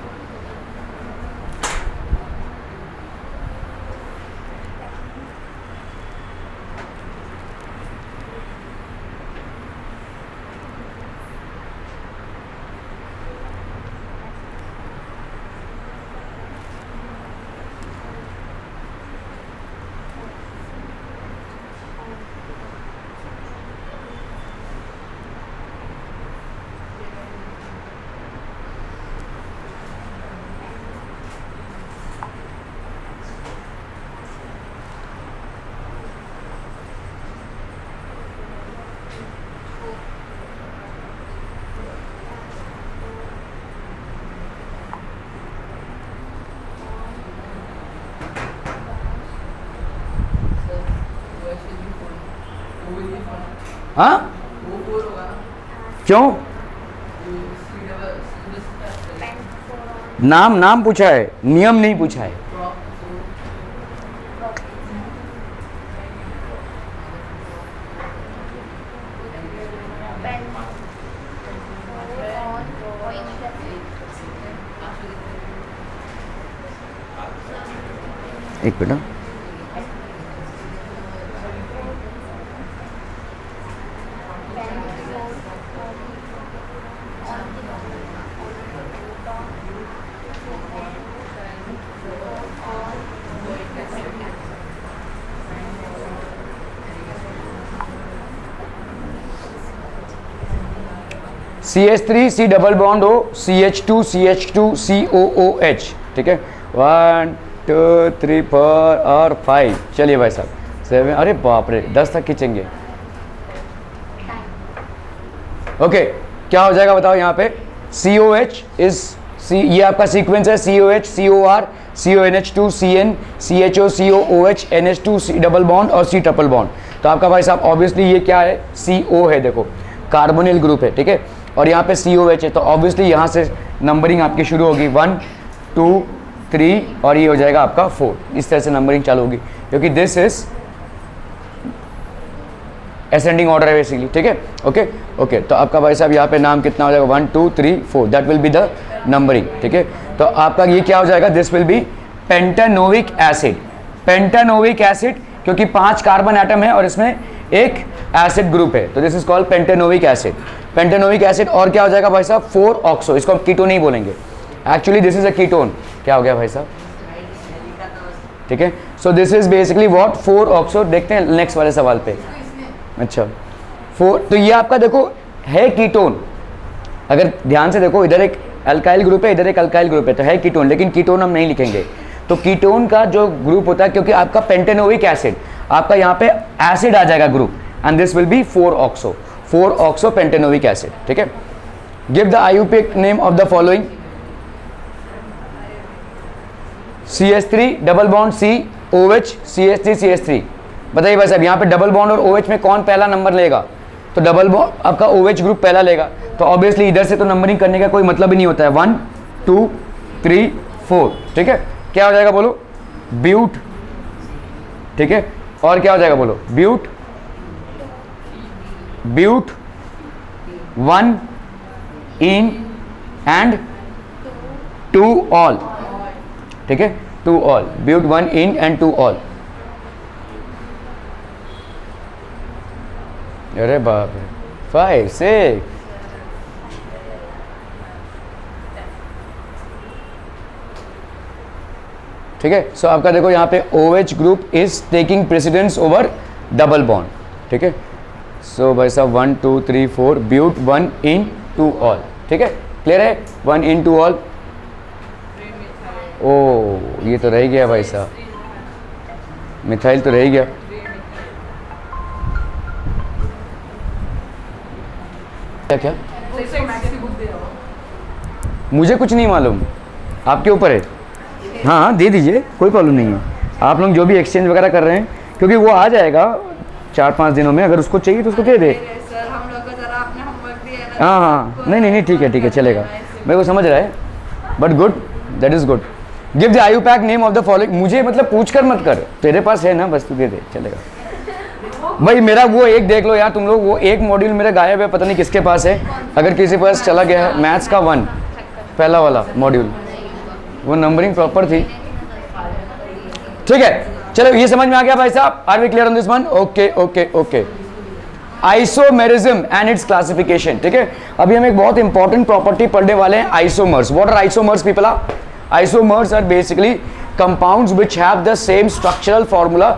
हाँ क्यों, नाम नाम पूछा है, नियम नहीं पूछा है। एक minute, CH3 C double bond हो, CH2 CH2 COOH, ठीक है, 1 2 3 4 और 5। चलिए भाई साहब 7, अरे बाप रे 10 तक खींचेंगे, ओके। क्या हो जाएगा बताओ यहाँ पे, COH इज ये आपका सीक्वेंस है, COH COR CONH2 CN CHO COOH NH2 C double bond और C ट्रिपल बॉन्ड। तो आपका भाई साहब ऑब्वियसली ये क्या है, CO है, देखो कार्बोनिल ग्रुप है, ठीक है, और यहाँ पे COH है, तो ऑब्वियसली यहाँ से नंबरिंग आपकी शुरू होगी 1 2 3 और ये हो जाएगा आपका 4। इस तरह से नंबरिंग चालू होगी, क्योंकि दिस इज असेंडिंग ऑर्डर है बेसिकली, ठीक है। ओके ओके, तो आपका भाई साहब यहाँ पे नाम कितना हो जाएगा, 1 2 3 4, that will be the numbering, ठीक है। तो आपका ये क्या हो जाएगा, this will be pentanoic acid. Pentanoic acid क्योंकि 5 कार्बन एटम है और इसमें एक एसिड ग्रुप है, तो this is called pentanoic acid. Pentanoic acid और क्या हो जाएगा भाई साहब, 4 ऑक्सो। इसको हम कीटोन नहीं बोलेंगे, actually this is a ketone. क्या हो गया भाई साहब, ठीक है। So this is basically what, 4 oxo. देखते हैं नेक्स्ट वाले सवाल पे। अच्छा 4, तो ये आपका देखो है कीटोन। अगर ध्यान से देखो, इधर एक अल्काइल ग्रुप है, इधर एक अल्काइल ग्रुप है, तो है कीटोन, लेकिन कीटोन हम नहीं लिखेंगे। तो कीटोन का जो ग्रुप होता है, क्योंकि आपका पेंटानोइक एसिड, आपका यहाँ पे एसिड आ जाएगा group, and this will be 4 oxo. 4 oxo pentanoic acid, ठीक है। Give the IUPAC name of the following. CH3 double bond C OH CH3 CH3। बताइए भाई साहब, यहाँ पे डबल बॉन्ड और OH में कौन पहला नंबर लेगा, तो डबल बॉन्ड आपका OH ग्रुप पहला लेगा। तो ऑब्वियसली इधर से तो नंबरिंग करने का कोई मतलब ही नहीं होता है। 1 2 3 4, ठीक है। क्या हो जाएगा बोलो, ब्यूट, ठीक है। और क्या हो जाएगा बोलो, ब्यूट, ब्यूट 1 इन एंड 2 ऑल, ठीक है। 2 ol, but 1 ene and 2 ol. अरे बाप रे, 5 6। ठीक है। सो आपका देखो यहाँ पे OH group is taking precedence over double bond, ठीक है। सो भाई साहब 1 2 3 4, ब्यूट 1 इन 2 ऑल, ठीक है। क्लियर है, 1 इन 2 ऑल। ओ ये तो रह गया भाई साहब, मिथाइल तो रह गया। क्या क्या, मुझे कुछ नहीं मालूम, आपके ऊपर है। हाँ हाँ दे दीजिए, कोई प्रॉब्लम नहीं है। आप लोग जो भी एक्सचेंज वगैरह कर रहे हैं, क्योंकि वो आ जाएगा 4-5 दिनों में, अगर उसको चाहिए तो उसको दे दे। सर हम लोग को जरा आपने होमवर्क दिया है ना। हाँ हाँ, नहीं नहीं नहीं, ठीक है ठीक है, चलेगा, मेरे को समझ रहा है, but good, that is good. Give the IUPAC name of the following. मुझे मतलब पूछ कर मत कर, तेरे पास है ना, बस तू दे दे, चलेगा। भाई मेरा वो एक देख लो यार तुम लोग, वो एक मॉड्यूल मेरा गायब है, पता नहीं किसके पास है। अगर किसी पास चला गया है, मैथ्स का 1 पहला वाला मॉड्यूल, वो नंबरिंग प्रॉपर थी, ठीक है। चलो ये समझ में आ गया भाई साहब, are we clear on this one? Okay okay okay. Isomerism and its classification, ठीक है। अभी हम एक बहुत इंपॉर्टेंट प्रॉपर्टी पढ़ने वाले हैं, isomers. What are isomers people? Isomers are basically compounds which have the same structural formula,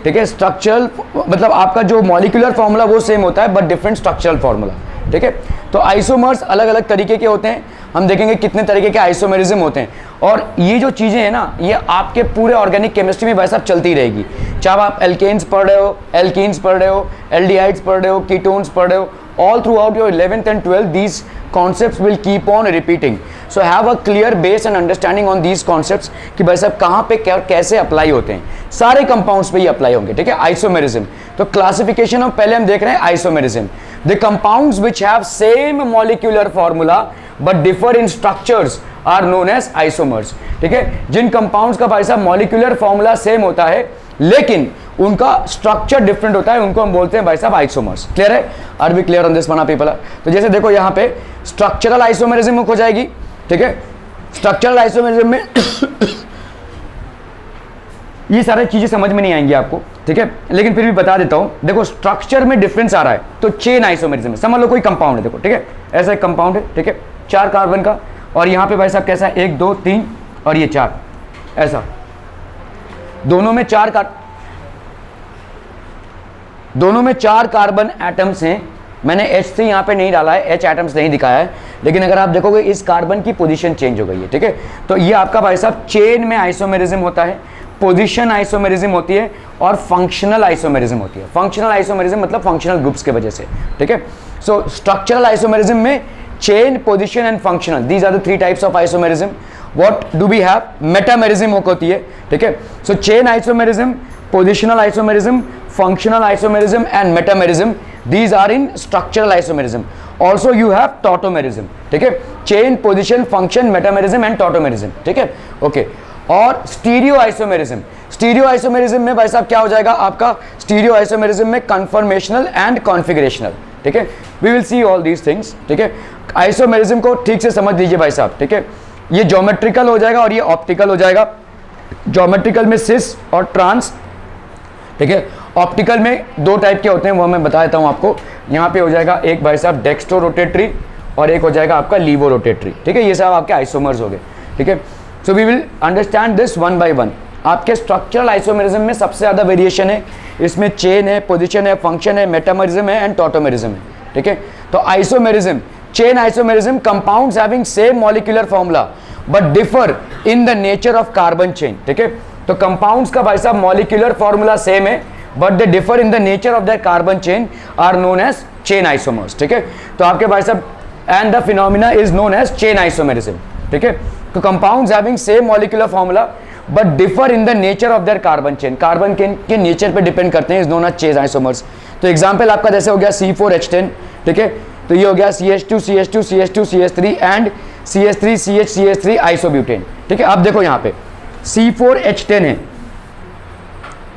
ठीक है। स्ट्रक्चरल मतलब आपका जो मॉलिक्यूलर फॉर्मूला वो सेम होता है, बट डिफरेंट स्ट्रक्चरल फॉर्मूला, ठीक है। तो आइसोमर्स अलग अलग तरीके के होते हैं, हम देखेंगे कितने तरीके के आइसोमेरिज्म होते हैं। और ये जो चीज़ें हैं ना, ये आपके पूरे ऑर्गेनिक केमिस्ट्री में भाई साहब चलती रहेगी, चाहे आप एल्केन्स पढ़ रहे हो, एल्कीन्स पढ़ रहे हो, एल्डिहाइड्स पढ़ रहे हो, कीटोन्स पढ़ रहे हो, all throughout your 11th and 12th these concepts will keep on repeating, so have a clear base and understanding on these concepts कि भाई साहब कहाँ पे कैसे अप्लाई होते हैं, सारे कंपाउंड्स पे ही अप्लाई होंगे, ठीक है। आइसोमेरिज्म, तो क्लासिफिकेशन of पहले हम देख रहे हैं isomerism, the compounds which have same molecular formula but differ in structures are known as isomers, ठीक है। जिन कंपाउंड्स का भाई साहब मॉलिक्यूलर फॉर्मूला सेम होता है लेकिन उनका स्ट्रक्चर डिफरेंट होता है, उनको हम बोलते हैं भाई साहब आइसोमर्स। क्लियर है, are B clear on this one people? तो जैसे देखो यहाँ पे स्ट्रक्चरल आइसोमेरिज्म हो जाएगी, ठीक है। स्ट्रक्चरल आइसोमेरिज्म में ये सारी चीजें समझ में नहीं आएंगी आपको, ठीक है, लेकिन फिर भी बता देता हूं। देखो स्ट्रक्चर में डिफरेंस आ रहा है, तो चेन आइसोमेरिज्म में समझ लो कोई कंपाउंड है, देखो ठीक है, ऐसा एक कंपाउंड है, ठीक है, 4 कार्बन का, और यहाँ पे भाई साहब कैसा है, 1 2 3 और ये 4, ऐसा दोनों में 4 कार्बन एटम्स हैं। मैंने H3 यहाँ पे नहीं डाला है, H एटम्स नहीं दिखाया है, लेकिन अगर आप देखोगे इस कार्बन की पोजीशन चेंज हो गई है, ठीक है। तो ये आपका भाई साहब चेन में आइसोमेरिज्म होता है, पोजीशन आइसोमेरिज्म होती है, और फंक्शनल आइसोमेरिज्म होती है। फंक्शनल आइसोमेरिज्म मतलब फंक्शनल ग्रुप्स के वजह से, ठीक है। सो स्ट्रक्चरल आइसोमेरिज्म में chain, position and functional, these are the 3 types of isomerism. What do we have? Metamerism होती है, ठीक है। So chain isomerism, positional isomerism, functional isomerism and metamerism, these are in structural isomerism. Also you have tautomerism, ठीक है, chain, position, function, metamerism and tautomerism, ठीक है, okay. और stereo isomerism. Stereo isomerism में भाई साहब क्या हो जाएगा आपका, स्टीरियो आइसोमेरिज्म में कन्फर्मेशनल एंड कॉन्फिगरेशनल, ठीक है। We will see all these things, ठीक है। आइसोमेरिज्म को ठीक से समझ लीजिए भाई साहब, ठीक है। ये ज्योमेट्रिकल हो जाएगा और ये ऑप्टिकल हो जाएगा। ज्योमेट्रिकल में सिस और ट्रांस, ठीक है। ऑप्टिकल में दो टाइप के होते हैं, वो मैं बता देता हूँ आपको। यहाँ पे हो जाएगा एक भाई साहब डेक्स्ट्रो रोटेटरी और एक हो जाएगा आपका लीवो रोटेटरी, ठीक है। ये सब आपके आइसोमर्स हो गए, ठीक है। So we will understand this one by one. आपके स्ट्रक्चरल आइसोमेरिज्म में सबसे ज़्यादा वेरिएशन है, इसमें चेन है, पोजीशन है, फंक्शन है, मेटामरिज्म है एंड टॉटोमेरिज्म है, ठीक है। तो isomerism, chain isomerism, compounds having same molecular formula but differ in the nature of carbon chain, ठीक है। तो कंपाउंड्स का भाई साहब मॉलिक्यूलर फॉर्मूला सेम है but they differ in the nature of that carbon chain are known as chain isomers, ठीक है। तो आपके भाई साहब and the phenomena is known as chain isomerism, ठीक है। तो compounds having same molecular formula but differ in the nature of their carbon chain, carbon के नेचर पे डिपेंड करते हैं, is known as chain isomers. तो एग्जांपल आपका जैसे हो गया C4H10, ठीक है। तो ये हो गया CH2 CH2 CH2 CH3 and CH3 CH CH3 isobutane, ठीक है। अब देखो यहाँ पे C4H10 है,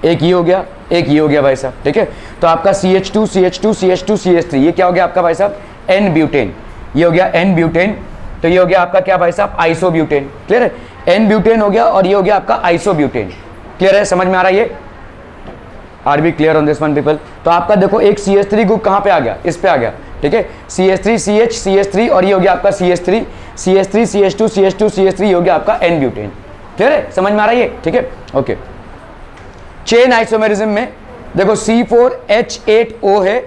एक ये हो गया, एक ये हो गया भाई साहब, ठीक है। तो आपका CH2 CH2 CH2 CH3 ये क्या हो गया आपका भाई साहब N ब्यूटेन, ये हो गया N ब्यूटेन। तो ये हो गया आपका क्या भाई साहब आइसोब्यूटेन, क्लियर है। N ब्यूटेन हो गया और ये हो गया आपका आइसोब्यूटेन, क्लियर है, समझ में आ रहा है ये। Are B clear on this one people. तो आपका देखो एक CH3 ग्रुप कहाँ पे आ गया, इस पे आ गया, ठीक है। CH3 CH CH3 और ये हो गया आपका CH3 CH3 CH2 CH2 CH3 ये हो गया आपका N ब्यूटेन, क्लियर है, समझ में आ रहा है ये, ठीक है, ओके। चेन आइसोमेरिज्म में देखो C4H8O है,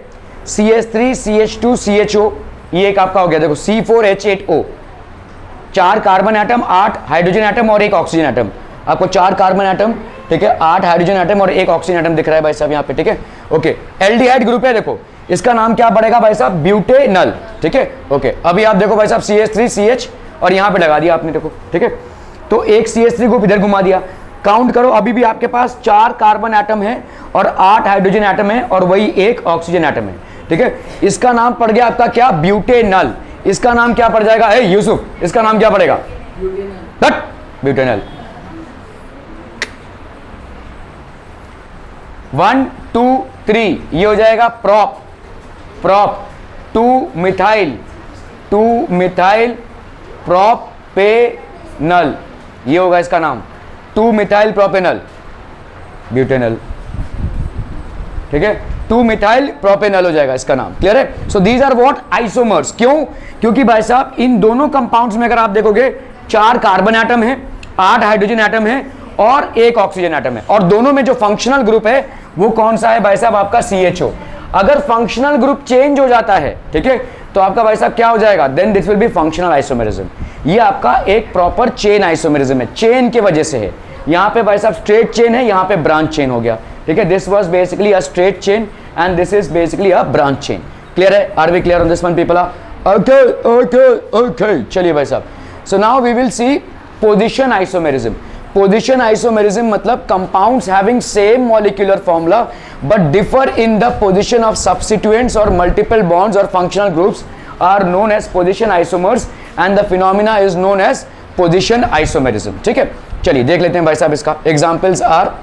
CH3 CH2 CHO ये एक आपका हो गया, देखो C4H8O, 4 carbon atom, 8 hydrogen atom और 1 ऑक्सीजन एटम। आपको 4 कार्बन एटम, ठीक है, 8 हाइड्रोजन एटम और 1 ऑक्सीजन एटम दिख रहा है भाई साहब यहाँ पे, ठीक है, ओके। एल्डिहाइड ग्रुप है, देखो इसका नाम क्या पड़ेगा भाई साहब ब्यूटेनल, ठीक है, ओके। अभी आप देखो भाई साहब CH3 CH और यहाँ पे लगा दिया आपने, देखो, ठीक है। तो एक CH3 ग्रुप इधर घुमा दिया, काउंट करो अभी भी आपके पास 4 कार्बन एटम है और 8 हाइड्रोजन एटम है और वही 1 ऑक्सीजन एटम है, ठीक है। इसका नाम पड़ गया आपका क्या ब्यूटेनल। इसका नाम क्या पड़ जाएगा, ए यूसुफ, इसका नाम क्या पड़ेगा ब्यूटेनल। 1 2 3 ये हो जाएगा प्रॉप, प्रॉप 2 मिथाइल प्रोपेनल, ये होगा इसका नाम 2 मिथाइल प्रोपेनल ब्यूटेनल, ठीक है। 2 मिथाइल प्रोपेनल हो जाएगा इसका नाम, क्लियर है। So these are what isomers. क्यों, क्योंकि भाई साहब इन दोनों कंपाउंड्स में अगर आप देखोगे 4 कार्बन एटम है, 8 हाइड्रोजन एटम है और 1 ऑक्सीजन एटम है और दोनों में जो फंक्शनल ग्रुप है वो कौन सा है भाई साहब आपका CHO। अगर फंक्शनल ग्रुप चेंज हो जाता है, ठीक है, तो आपका भाई साहब क्या हो जाएगा, then this will be functional isomerism. ये आपका एक प्रॉपर चेन आइसोमेरिज्म है, चेन के वजह से है। यहाँ पे भाई साहब स्ट्रेट चेन है, यहाँ पे ब्रांच चेन हो गया, ठीक है। This was basically a straight chain and this is basically a branch chain, clear है। Are we clear on this one people? Okay okay okay, चलिए भाई साहब। So now we will see position isomerism. Position isomerism मतलब compounds having same molecular formula but differ in the position of substituents और multiple bonds और functional groups are known as position isomers and the phenomena is known as position isomerism, ठीक है। चलिए देख लेते हैं भाई साहब इसका। एग्जांपल्स आर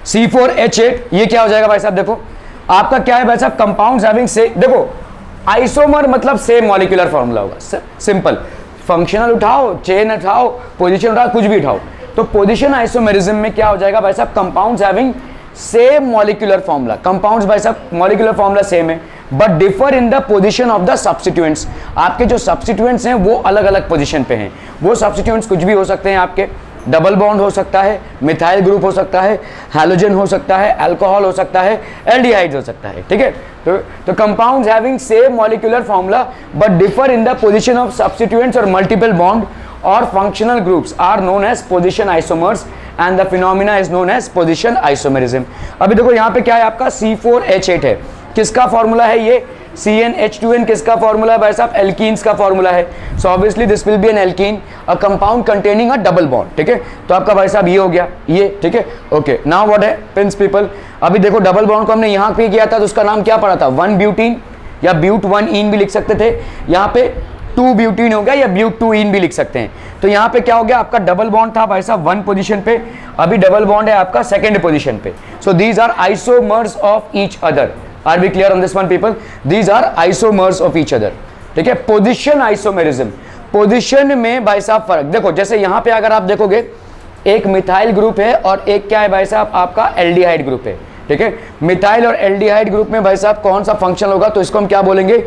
C4H8, ये क्या हो जाएगा भाई साहब, देखो आपका क्या है भाई साहब कंपाउंड्स हैविंग से, देखो आइसोमर मतलब सेम मॉलिक्यूलर फॉर्मूला होगा, सिंपल। फंक्शनल उठाओ, चेन उठाओ, पोजीशन उठाओ, कुछ भी उठाओ। तो पोजीशन आइसोमेरिज्म में क्या हो जाएगा भाई साहब compounds having same molecular formula, compounds भाई साहब मॉलिक्यूलर फॉर्मूला सेम है but differ in the position of the substituents. आपके जो सब्स्टिट्यूएंट्स हैं वो अलग अलग पोजीशन पे हैं। वो सब्स्टिट्यूएंट्स कुछ भी हो सकते हैं, आपके डबल बॉन्ड हो सकता है, मिथाइल ग्रुप हो सकता है, हैलोजन हो सकता है, अल्कोहल हो सकता है, एल्डिहाइड हो सकता है, ठीक है। तो compounds having same molecular formula but differ in the position of substituents और मल्टीपल बॉन्ड और functional groups are known as position isomers and the phenomena is known as position isomerism. अभी देखो यहाँ पे क्या है आपका C4H8 है, किसका फॉर्मूला है ये, CnH2n किसका फॉर्मूला है भाई साहब, एल्कीन्स का फॉर्मूला है। So obviously this will B N alkene, a compound containing a double bond, ठीक है। तो आपका भाई साहब ये हो गया ये, ठीक है, ओके। नाउ व्हाट है प्रिंस पीपल, अभी देखो डबल बॉन्ड को हमने यहाँ पे किया था तो उसका नाम क्या पड़ा था, 1 ब्यूटीन या ब्यूट 1 इन भी लिख सकते थे। यहाँ पे टू ब्यूटीन हो गया या ब्यूटूइन भी लिख सकते हैं। तो यहाँ पे क्या हो गया, आपका डबल बॉन्ड था भाई साहब 1 पोजीशन पे, अभी डबल बॉन्ड है आपका 2nd पोजीशन पे। So these are isomers of each other. Are we clear on this one people? These are isomers of each other. ठीक है, पोजीशन आइसोमेरिज्म, पोजीशन में भाई साहब फर्क देखो। जैसे यहाँ पे अगर आप देखोगे एक मिथाइल ग्रुप है और एक क्या है भाई साहब आपका एल्डिहाइड ग्रुप है। ठीक है, मिथाइल और एल्डिहाइड ग्रुप में भाई साहब कौन सा फंक्शन होगा, तो इसको हम क्या बोलेंगे,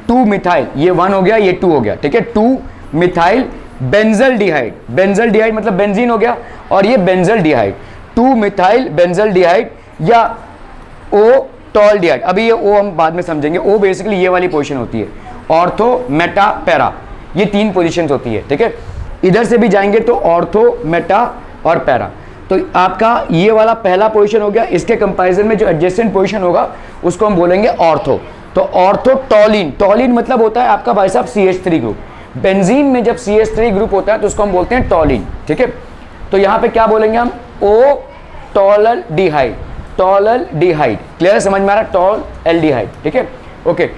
2 मिथाइल, ये 1 हो गया, ये 2 हो गया। ठीक है, 2 मिथाइल बेंजल्डिहाइड, बेंजल्डिहाइड मतलब बेंजीन हो गया, और ये बेंजल्डिहाइड, 2 मिथाइल बेंजल्डिहाइड या ओ टॉल्डिहाइड। अभी ये ओ हम बाद में समझेंगे। ओ बेसिकली ये वाली पोजीशन होती है, ऑर्थो मेटा पैरा, ये 3 पोजीशंस होती है। ठीक है, इधर से भी जाएंगे तो ऑर्थो मेटा और पैरा। तो आपका ये वाला पहला पोजीशन हो गया, इसके कंपैरिजन में जो एडजेसेंट पोजीशन होगा उसको हम बोलेंगे ऑर्थो। तो ऑर्थो टॉलिन, टॉलिन मतलब होता है आपका भाई साहब CH3 ग्रुप। बेंजीन में जब CH3 ग्रुप होता है तो उसको हम बोलते हैं टॉलिन। ठीक है, तो यहाँ पे क्या बोलेंगे हम, ओ टॉलल्डिहाइड, टॉलल्डिहाइड। क्लियर है, समझ में आ रहा है, टॉल एल्डिहाइड। ठीक है, ओके,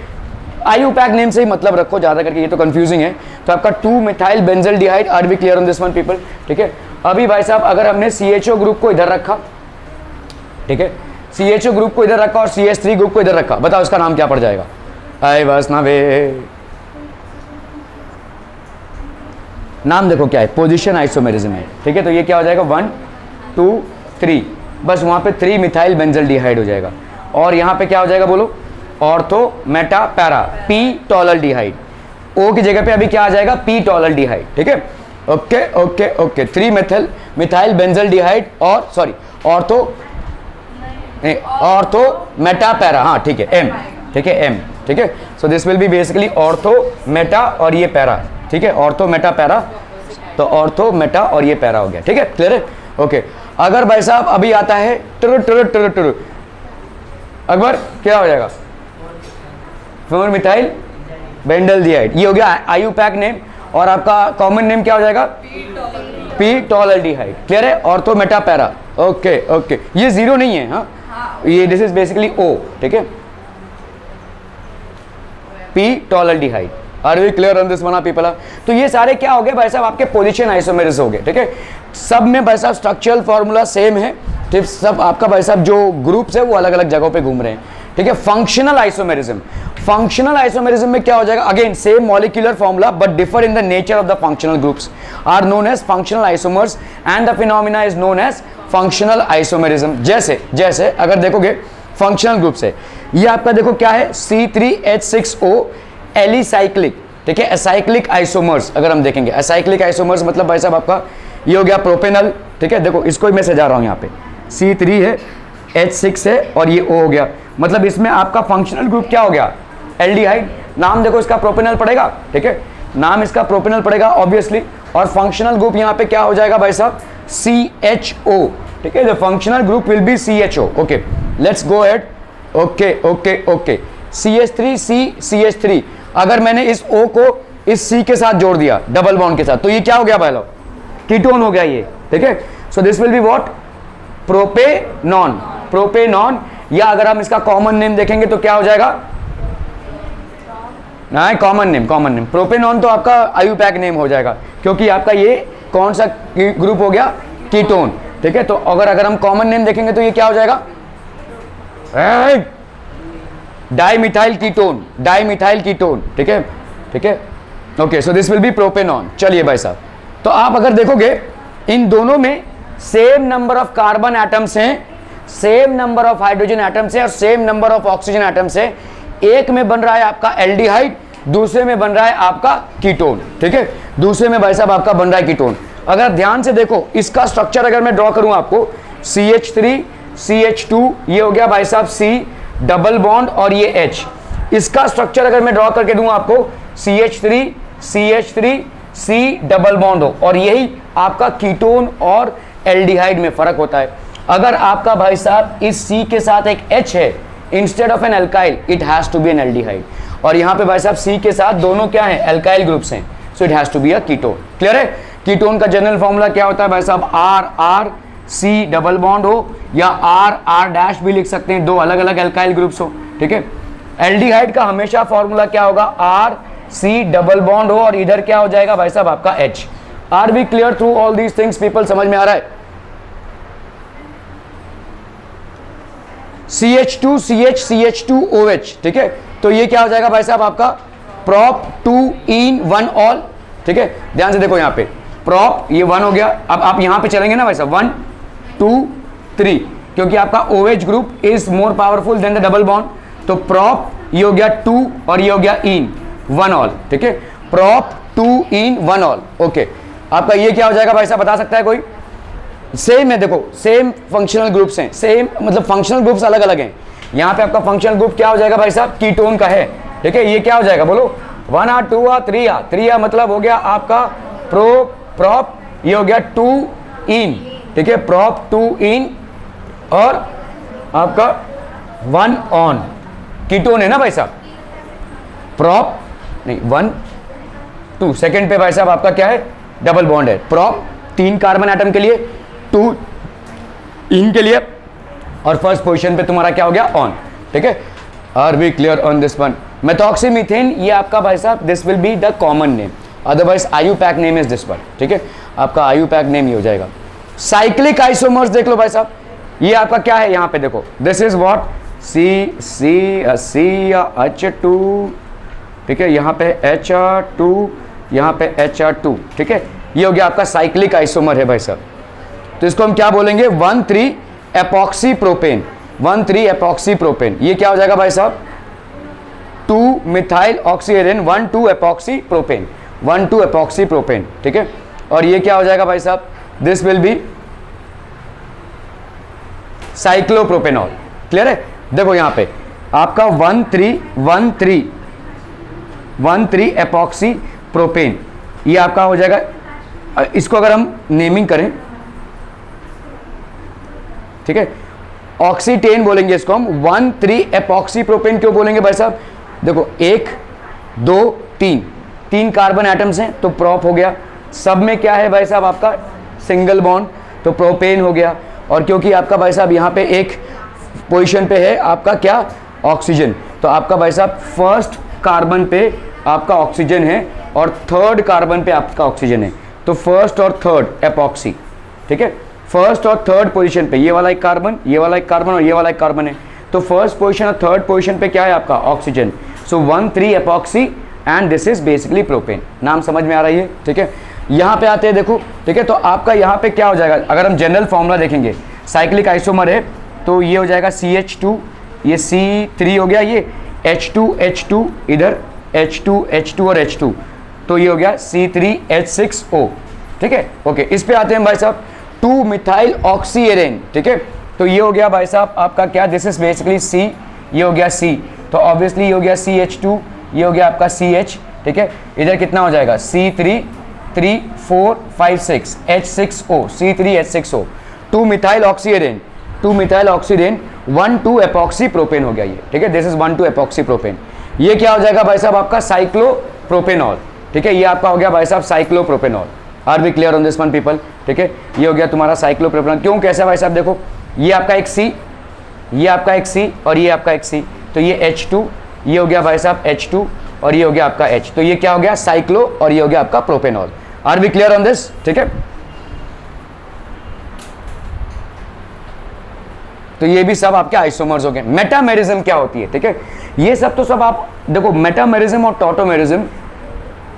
आईयूपैक नेम से ही मतलब रखो ज्यादा करके, ये तो कंफ्यूजिंग है। तो आपका 2 methyl benzaldehyde. Are we clear on this one people? ठीक है, अभी भाई साहब अगर हमने CHO ग्रुप को इधर रखा, ठीक है, CHO ग्रुप को इधर रखा और CH3 ग्रुप को इधर रखा, बताओ इसका नाम क्या पड़ जाएगा? आए बस ना वे, नाम देखो क्या है, पोजीशन आइसोमेरिज्म है। ठीक है, तो ये क्या हो जाएगा, 1 2 3, बस वहां पे 3 मिथाइल बेंजल्डिहाइड हो जाएगा। और यहाँ पे क्या हो जाएगा बोलो, ortho Meta para, P टॉलल्डिहाइड। O की जगह पे अभी क्या आ जाएगा, P टॉलल्डिहाइड। ठीक है, okay okay okay, 3 methyl benzaldehyde और सॉरी ऑर्थो मेटा पैरा, हाँ ठीक है, M। ठीक है, M। ठीक है, so this will B basically ortho Meta और ये पैरा। ठीक है, ऑर्थो मेटा पैरा, तो ऑर्थो मेटा और ये पैरा हो गया। ठीक है, क्लियर है, ओके। अगर भाई साहब अभी आता है टुरु अकबर, क्या हो जाएगा, 4 मिथाइल बेंजल्डिहाइड, ये हो गया आईयूपैक नेम। और आपका कॉमन नेम क्या हो जाएगा, P टॉलल्डिहाइड। क्लियर है, ortho Meta para. Okay okay, ये 0 नहीं है, हाँ ये दिस इज बेसिकली O। ठीक है, P tolualdehyde. Are we clear on this one people? तो ये सारे क्या हो गए भाई साहब आपके पोजीशन आइसोमेरिज्म हो गए। ठीक है, सब में भाई साहब स्ट्रक्चरल फॉर्मूला सेम है, ठीक, सब आपका भाई साहब जो ग्रुप्स है वो अलग अलग जगहों पे घूम रहे हैं। ठीक है, फंक्शनल आइसोमेरिज्म, फंक्शनल आइसोमेरिज्म में क्या हो जाएगा, again same molecular formula but differ in the nature of the functional groups are known as functional isomers and the phenomena is known as functional isomerism. जैसे अगर देखोगे फंक्शनल ग्रुप से, ये आपका देखो क्या है, C3H6O एलिसाइक्लिक। ठीक है, एसाइक्लिक आइसोमर्स अगर हम देखेंगे, एसाइक्लिक आइसोमर्स मतलब भाई साहब आपका ये हो गया प्रोपेनल। ठीक है, देखो इसको मैं सजा रहा हूं, यहाँ पे C3 है, H6 है और ये O हो गया, मतलब इसमें आपका फंक्शनल ग्रुप क्या हो गया, एल्डिहाइड। नाम देखो इसका प्रोपेनल पड़ेगा। ठीक है, नाम इसका प्रोपेनल पड़ेगा ऑब्वियसली, और फंक्शनल ग्रुप यहाँ पे क्या हो जाएगा भाई साहब, CHO। ठीक है, the functional group will be CHO। Okay, let's go ahead. Okay okay okay, CH3 अगर मैंने इस O को इस C के साथ जोड़ दिया डबल बॉन्ड के साथ, तो ये क्या हो गया भाई लोग, कीटोन हो गया ये। ठीक है, so this will be what, propanone. Propanone, या अगर हम इसका कॉमन नेम देखेंगे तो क्या हो जाएगा, ना कॉमन नेम प्रोपेनॉन तो आपका आईयूपैक नेम हो जाएगा, क्योंकि आपका ये कौन सा ग्रुप हो गया, कीटोन। ठीक है, तो अगर हम कॉमन नेम देखेंगे तो ये क्या हो जाएगा, डाइमिथाइल कीटोन। ठीक है, okay, so this will B propanone. चलिए भाई साहब, तो आप अगर देखोगे इन दोनों में same number of carbon atoms हैं, same number of hydrogen atoms हैं और same number of oxygen atoms हैं। एक में बन रहा है आपका एल्डिहाइड, दूसरे में बन रहा है आपका कीटोन। ठीक है, दूसरे में भाई साहब आपका बन रहा है कीटोन। अगर ध्यान से देखो इसका स्ट्रक्चर अगर मैं ड्रॉ करूं आपको, CH3 CH2, ये हो गया भाई साहब C डबल बॉन्ड और ये H। इसका स्ट्रक्चर अगर मैं ड्रॉ करके दूं आपको, CH3 C डबल बॉन्ड हो, और यही आपका कीटोन और एल्डिहाइड में फर्क होता है। अगर आपका भाई साहब इस C के साथ एक H है instead of an alkyl, it has to be an aldehyde. और यहाँ पे भाई साहब C के साथ दोनों क्या है, एल्काइल ग्रुप्स हैं, so it has to be a ketone. Clear है, कीटोन का जनरल फॉर्मूला क्या होता है भाई साहब, R C डबल बॉन्ड हो या R डैश भी लिख सकते हैं, दो अलग अलग एल्काइल ग्रुप्स हो। ठीक है, एल्डिहाइड का हमेशा फॉर्मूला क्या होगा, R C डबल बॉन्ड हो और इधर क्या हो जाएगा भाई साहब आपका H। Are we clear through all these things people? समझ में आ रहा है? CH2 CH CH2 OH, ठीक है, तो ये क्या हो जाएगा भाई साहब आपका prop 2 in 1 all, ठीक है। ध्यान से देखो यहाँ पे prop ये 1 हो गया। अब आप यहाँ पे चलेंगे ना भाई साहब 1 2 3, क्योंकि आपका OH group is more powerful then the double bond, तो prop ये हो गया 2 और ये हो गया in 1 all, ठीक है, prop 2 in 1 all, ओके। आपका ये क्या हो जाएगा भाई साहब बता सकता है कोई? सेम है, देखो सेम फंक्शनल ग्रुप्स हैं, सेम मतलब फंक्शनल ग्रुप्स अलग अलग हैं। यहाँ पे आपका फंक्शनल ग्रुप क्या हो जाएगा भाई साहब? कीटोन का है, ठीक है। ये क्या हो जाएगा बोलो? 1A 2A 3A, 3A मतलब हो गया आपका prop, ये हो गया 2 in, ठीक है, prop 2 in और आपका 1 on, कीटोन है ना भाई साहब। prop नहीं 1 2 सेकेंड पे भाई साहब आपका क्या है? डबल बॉन्ड है। prop 3 कार्बन एटम के लिए, 2 इन के लिए और फर्स्ट पोजीशन पे तुम्हारा क्या हो गया? ऑन, ठीक है। Are we clear on this one? Methoxymethane ये आपका भाई साहब this will be the common name, otherwise IUPAC name is this one, ठीक है। आपका IUPAC नेम ये हो जाएगा। साइक्लिक आइसोमर्स देख लो भाई साहब, ये आपका क्या है? यहाँ पे देखो दिस इज व्हाट CH2, ठीक है, यहाँ पे HR2, यहाँ पे HR2, ठीक है, ये हो गया आपका साइक्लिक आइसोमर है भाई साहब। तो इसको हम क्या बोलेंगे? 1,3 एपॉक्सी प्रोपेन, 1,3 एपॉक्सी प्रोपेन। ये क्या हो जाएगा भाई साहब? 2 methyl oxirane 1,2 epoxy propane, 1,2 epoxy propane, ठीक है। और ये क्या हो जाएगा भाई साहब? This will be cyclopropanol. Clear है? देखो यहाँ पे आपका 1,3 एपॉक्सी प्रोपेन, ये आपका हो जाएगा। इसको अगर हम नेमिंग करें, ठीक है, ऑक्सीटेन बोलेंगे इसको हम। 1,3 एपॉक्सी प्रोपेन क्यों बोलेंगे भाई साहब? देखो 1 2 3 कार्बन एटम्स हैं, तो प्रोप हो गया। सब में क्या है भाई साहब आपका? सिंगल बॉन्ड, तो प्रोपेन हो गया। और क्योंकि आपका भाई साहब यहाँ पे एक पोजीशन पे है आपका क्या? ऑक्सीजन, तो आपका भाई साहब फर्स्ट कार्बन पे आपका ऑक्सीजन है और थर्ड कार्बन पे आपका ऑक्सीजन है, तो फर्स्ट और थर्ड एपॉक्सी, ठीक है। फर्स्ट और थर्ड पोजीशन पे ये वाला एक कार्बन, ये वाला एक कार्बन और ये वाला एक कार्बन है, तो फर्स्ट पोजीशन और थर्ड पोजीशन पे क्या है आपका? Oxygen. So 1,3 epoxy and this is basically propane. नाम समझ में आ रही है, ठीक है। यहाँ पे आते हैं देखो, ठीक है, तो आपका यहाँ पे क्या हो जाएगा? अगर हम जनरल फॉर्मूला देखेंगे, साइक्लिक आइसोमर है तो ये हो जाएगा CH2, ये C3 हो गया, ये H2 इधर H2 और H2, तो ये हो गया C3H6O, ठीक है, ओके। इस पे आते हैं भाई साहब 2 मिथाइल ऑक्सीएरेन, ठीक है, तो ये हो गया भाई साहब आपका क्या? दिस इज बेसिकली C, ये हो गया C, तो ऑब्वियसली ये हो गया CH2, ये हो गया आपका CH, ठीक है। इधर कितना हो जाएगा? C3 3 4 5 6 H6O, C3H6O, 2 methyl oxirane 1,2 epoxy propane हो गया ये, ठीक है। This is 1,2 epoxy propane. ये क्या हो जाएगा भाई साहब आपका? साइक्लोप्रोपेनॉल, ठीक है, ये आपका हो गया भाई साहब cyclopropanol. Are we clear on this one people? ठीक है, ये हो गया तुम्हारा साइक्लोप्रोपेनॉल। क्यों, कैसा भाई साहब? देखो ये आपका एक C, ये आपका एक C और ये आपका एक C, तो ये H2, ये हो गया भाई साहब H2 और ये हो गया आपका H, तो ये क्या हो गया? साइक्लो, और ये हो गया आपका propanol. Are we clear on this? ठीक है, तो ये भी सब आपके आइसोमर्स हो गए। मेटामेरिज्म क्या होती है? ठीक है, ये सब तो सब आप देखो, मेटामेरिज्म और टॉटोमेरिज्म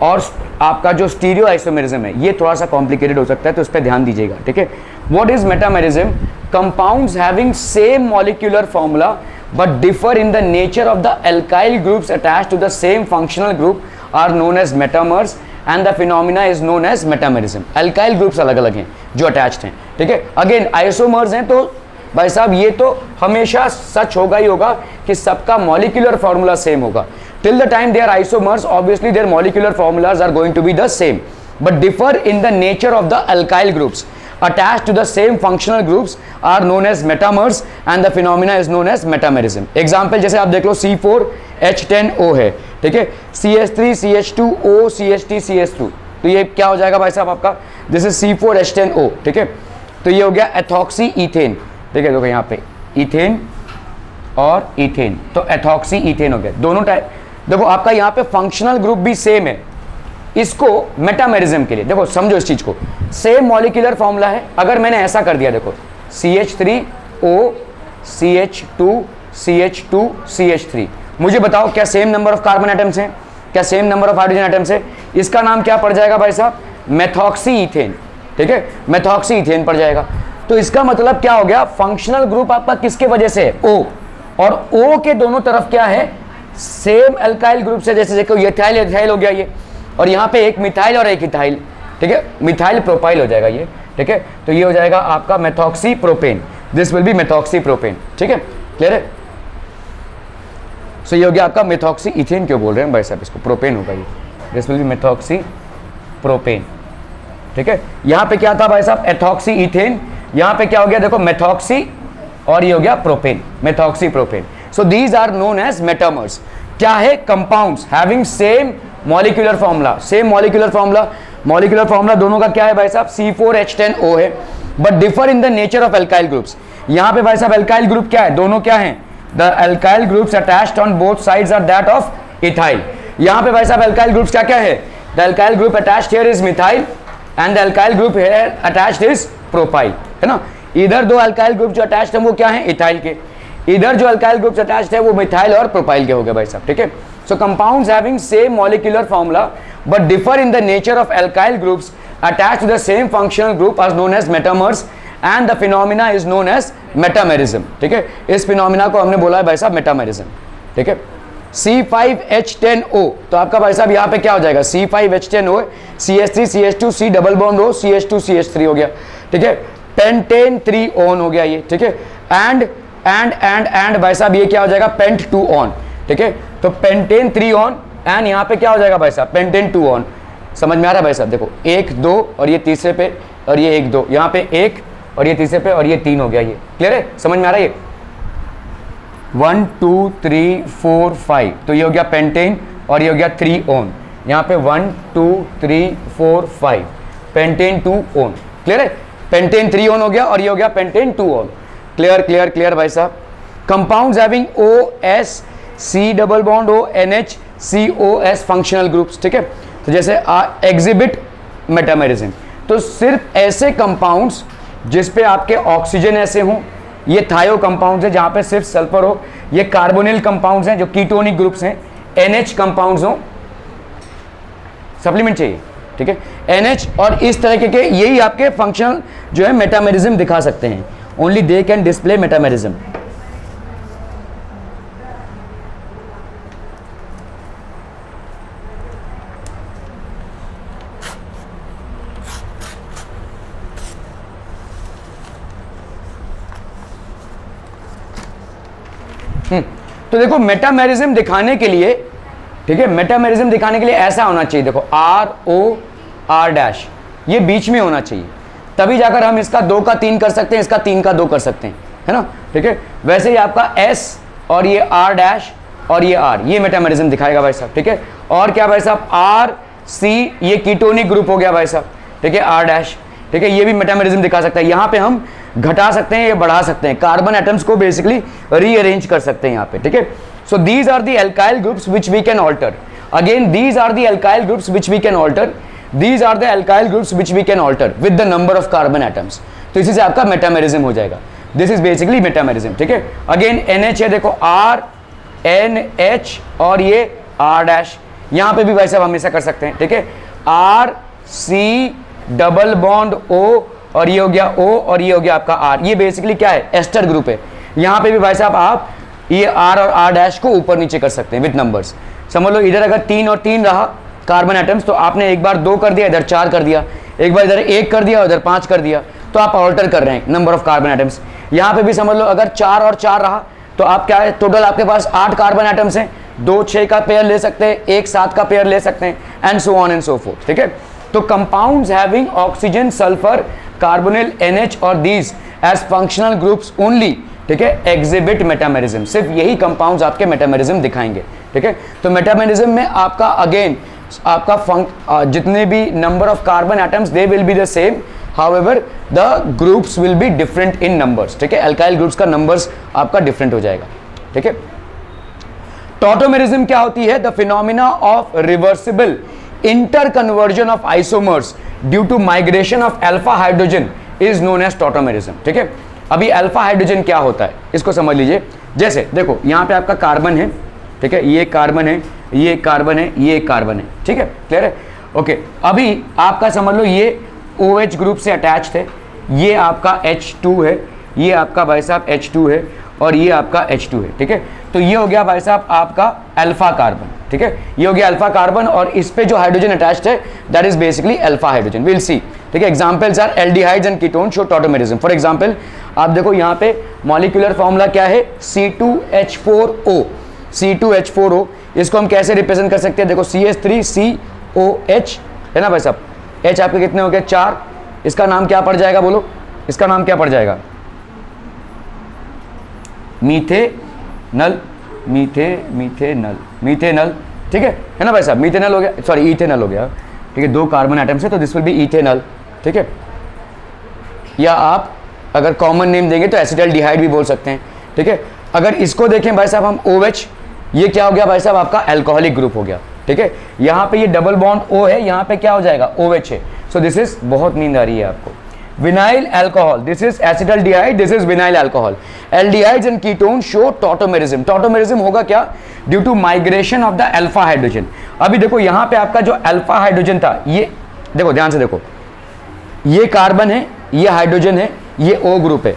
और आपका जो स्टीरियो आइसोमेरिज्म है ये थोड़ा सा कॉम्प्लिकेटेड हो सकता है, तो उस पर ध्यान दीजिएगा। ठीक है, what is metamerism? Compounds having same molecular formula but differ in the nature of the alkyl groups attached to the same functional group are known as metamers and the phenomena is known as metamerism. Alkyl groups अलग अलग हैं जो attached हैं। ठीक है, again isomers हैं, तो भाई साहब ये तो हमेशा सच होगा ही होगा कि सबका मॉलिक्यूलर फॉर्मूला सेम होगा। Till the time they are isomers, obviously their molecular formulas are going to be the same, but differ in the nature of the alkyl groups attached to the same functional groups are known as metamers and the phenomena is known as metamerism. Example जैसे आप देख लो C4H10O है, ठीक है, CH3CH2O CH3CH2, तो ये क्या हो जाएगा भाई साहब आपका? This is C4H10O। ठीक है, तो ये हो गया एथॉक्सी ईथेन। ठीक है, देखो यहाँ पे इथेन और इथेन, तो एथॉक्सी इथेन हो गया। दोनों टाइप देखो आपका यहाँ पे फंक्शनल ग्रुप भी सेम है, इसको मेटामेरिज्म के लिए देखो समझो इस चीज को, सेम मॉलिक्यूलर फॉर्मूला है। अगर मैंने ऐसा कर दिया देखो CH3O CH2 CH2 CH3, मुझे बताओ क्या same number of carbon atoms हैं, क्या same number of hydrogen atoms है? इसका नाम क्या पड़ जाएगा भाई साहब? Methoxy ethane. ठीक है, मेथॉक्सी इथेन पड़ जाएगा। तो इसका मतलब क्या हो गया, फंक्शनल ग्रुप आपका किसके वजह से है? O, और O के दोनों तरफ क्या है? सेम अल्काइल ग्रुप से, जैसे देखो एथाइल एथाइल हो गया ये, और यहाँ पे एक मिथाइल और एक इथाइल। ठीक है, मिथाइल प्रोपाइल हो जाएगा ये। ठीक है, तो ये हो जाएगा आपका methoxy propane, this will B methoxy propane. ठीक है, क्लियर है? सो ये हो गया आपका मेथॉक्सी इथेन, क्यों बोल रहे हैं भाई साहब, इसको प्रोपेन होगा ये, this will B methoxy propane. ठीक है, यहाँ पे क्या था भाई साहब? एथॉक्सी इथेन, यहाँ पे क्या हो गया देखो मेथॉक्सी, और ये हो गया propane, methoxy propane. So these are known as metamers. क्या है? Compounds having same molecular formula, same molecular formula. Molecular formula दोनों का क्या है भाई साहब? C4H10O है, but differ in the nature of alkyl groups. यहाँ पे भाई साहब एल्काइल ग्रुप क्या है? दोनों क्या है? The alkyl groups attached on both sides are that of ethyl. यहाँ पे भाई साहब एल्काइल ग्रुप्स क्या क्या है? The alkyl group attached here is methyl and the alkyl group here attached is propyl, है ना? इधर दो अल्काइल ग्रुप जो अटैच्ड है वो क्या है? इथाइल के। इधर जो अल्काइल ग्रुप्स अटैच्ड है वो मिथाइल और प्रोपाइल के हो गए भाई साहब। ठीक है, so compounds having same molecular formula but differ in the nature of alkyl groups attached to the same functional group are known as metamers and the phenomena is known as metamerism. ठीक है, इस phenomena को हमने बोला है भाई साहब metamerism. ठीक है, C5H10O, तो आपका भाई साहब यहाँ पे क्या हो जाएगा? C5H10O, CH3 CH2 C double bond O CH2 CH3 हो गया। ठीक है, पेंटेन 3 ऑन हो गया ये। ठीक है, एंड भाई साहब ये क्या हो जाएगा? Pent 2 one. ठीक है, तो पेंटेन 3 ऑन एंड यहाँ पे क्या हो जाएगा भाई साहब? Pentane 2 on. समझ में आ रहा है भाई साहब? देखो 1 2 और ये तीसरे पे, और ये 1 2, यहाँ पे 1 और ये तीसरे पे, और ये 3 हो गया। ये क्लियर है? समझ में आ रहा है? ये 1 2 3 4 5, तो ये हो गया पेंटेन, और ये हो गया 3 ऑन। यहाँ पे 1 2 3 4 5, पेंटेन 2 ऑन। क्लियर है? पेंटेन 3 ऑन हो गया, और ये हो गया pentane 2 on. Clear clear clear भाई साहब। Compounds having OS C double bond O NH COS functional groups. ठीक है, तो जैसे एग्जिबिट मेटामेरिज्म, तो सिर्फ ऐसे कंपाउंड्स जिस पे आपके ऑक्सीजन ऐसे हों, ये थायो कंपाउंड्स है जहां पे सिर्फ सल्फर हो, ये कार्बोनिल कंपाउंड्स हैं जो कीटोनिक ग्रुप्स हैं, NH कंपाउंड्स हो, सप्लीमेंट चाहिए। ठीक है, NH और इस तरह के यही आपके फंक्शनल जो है मेटामेरिज्म दिखा सकते हैं, only they can display metamerism. तो देखो मेटामेरिज्म दिखाने के लिए, ठीक है, मेटामेरिज्म दिखाने के लिए ऐसा होना चाहिए, देखो ROR' ये बीच में होना चाहिए, तभी जाकर हम इसका 2 का 3 कर सकते हैं, इसका 3 का 2 कर सकते हैं, है ना? ठीक है, वैसे ही आपका S और ये R' और ये R, ये मेटामेरिज्म दिखाएगा भाई साहब। ठीक है, और क्या भाई साहब? RC ये कीटोनिक ग्रुप हो गया भाई साहब। ठीक है, R', ठीक है, ये भी मेटामेरिज्म दिखा सकता है। यहाँ पे हम घटा सकते हैं, ये बढ़ा सकते हैं, कार्बन एटम्स को बेसिकली रीअरेंज कर सकते हैं यहाँ पे। ठीक है, so these are the alkyl groups which we can alter. Again these are the alkyl groups which we can alter, these are the alkyl groups which we can alter with the number of carbon atoms. तो इसी से आपका metamerism हो जाएगा, this is basically metamerism. ठीक है, again NH है, देखो RNH और ये R', यहाँ पे भी वैसे हम हमेशा कर सकते हैं। ठीक है, RC डबल बॉन्ड O और ये हो गया O और ये हो गया आपका R, ये बेसिकली क्या है? एस्टर ग्रुप है। यहाँ पे भी भाई साहब आप ये R और R' को ऊपर नीचे कर सकते हैं विद नंबर्स। समझ लो इधर अगर 3 और 3 रहा कार्बन एटम्स, तो आपने एक बार 2 कर दिया, इधर 4 कर दिया, एक बार इधर 1 कर दिया, उधर 5 कर दिया, तो आप ऑल्टर कर रहे हैं नंबर ऑफ कार्बन एटम्स। यहाँ पे भी समझ लो अगर 4 और 4 रहा, तो आप क्या है? टोटल आपके पास 8 कार्बन एटम्स हैं, 2 6 का पेयर ले सकते हैं, 1 7 का पेयर ले सकते हैं, and so on and so forth. ठीक है, तो compounds having oxygen sulphur carbonyl NH और these as functional groups only, ठीक है, एग्जिबिट मेटामेरिज्म। सिर्फ यही कंपाउंड्स आपके मेटामेरिज्म दिखाएंगे। ठीक है, तो मेटामेरिज्म में आपका अगेन आपका जितने भी number of carbon atoms they will be the same, however the groups will be different in numbers. ठीक है, अल्काइल ग्रुप्स का नंबर्स आपका डिफरेंट हो जाएगा। ठीक है, टॉटोमेरिज्म क्या होती है? The phenomena of reversible interconversion of isomers due to migration of alpha hydrogen is known as tautomerism. ठीक है, अभी अल्फा हाइड्रोजन क्या होता है इसको समझ लीजिए। जैसे देखो यहाँ पे आपका कार्बन है, ठीक है, ये कार्बन है, ये कार्बन है, ये कार्बन है, ठीक है, क्लियर है? ओके, अभी आपका समझ लो ये OH ग्रुप से अटैच थे, ये आपका H2 है, ये आपका भाई साहब H2 है और ये आपका H2 है, ठीक है। तो ये हो गया भाई साहब आपका अल्फा कार्बन, ठीक है, ये हो गया अल्फा कार्बन और इस पे जो हाइड्रोजन अटैच्ड है that is basically alpha hydrogen. Will see, ठीक है। Examples are aldehydes and ketone show tautomerism. For example आप देखो यहाँ पे मॉलिक्यूलर फॉर्मूला क्या है? C2H4O, C2H4O। इसको हम कैसे रिप्रेजेंट कर सकते हैं? देखो CH3COH है ना भाई साहब, H आपके कितने हो गए? 4। इसका नाम क्या पड़ जाएगा? बोलो, इसका नाम क्या पड़ जाएगा? मीथेनल, मीथेनल, ठीक है ना भाई साहब? मीथेनल हो गया, सॉरी इथेनल हो गया, ठीक है, 2 कार्बन एटम्स है तो दिस विल बी इथेनल, ठीक है। या आप अगर कॉमन नेम देंगे तो एसिटाल्डिहाइड भी बोल सकते हैं, ठीक है। अगर इसको देखें भाई साहब हम OH, ये क्या हो गया भाई साहब? आपका अल्कोहलिक ग्रुप हो गया, ठीक है। यहाँ पे ये डबल बॉन्ड O है, यहाँ पे क्या हो जाएगा? OH है। सो दिस इज, बहुत नींद आ रही है आपको, vinyl alcohol, this is acetaldehyde, this is vinyl alcohol. Aldehydes and ketone show tautomerism. Tautomerism होगा क्या? Due to migration of the alpha hydrogen. अभी देखो यहाँ पे आपका जो अल्फा हाइड्रोजन था, ये देखो ध्यान से देखो, ये कार्बन है, ये हाइड्रोजन है, ये O ग्रुप है।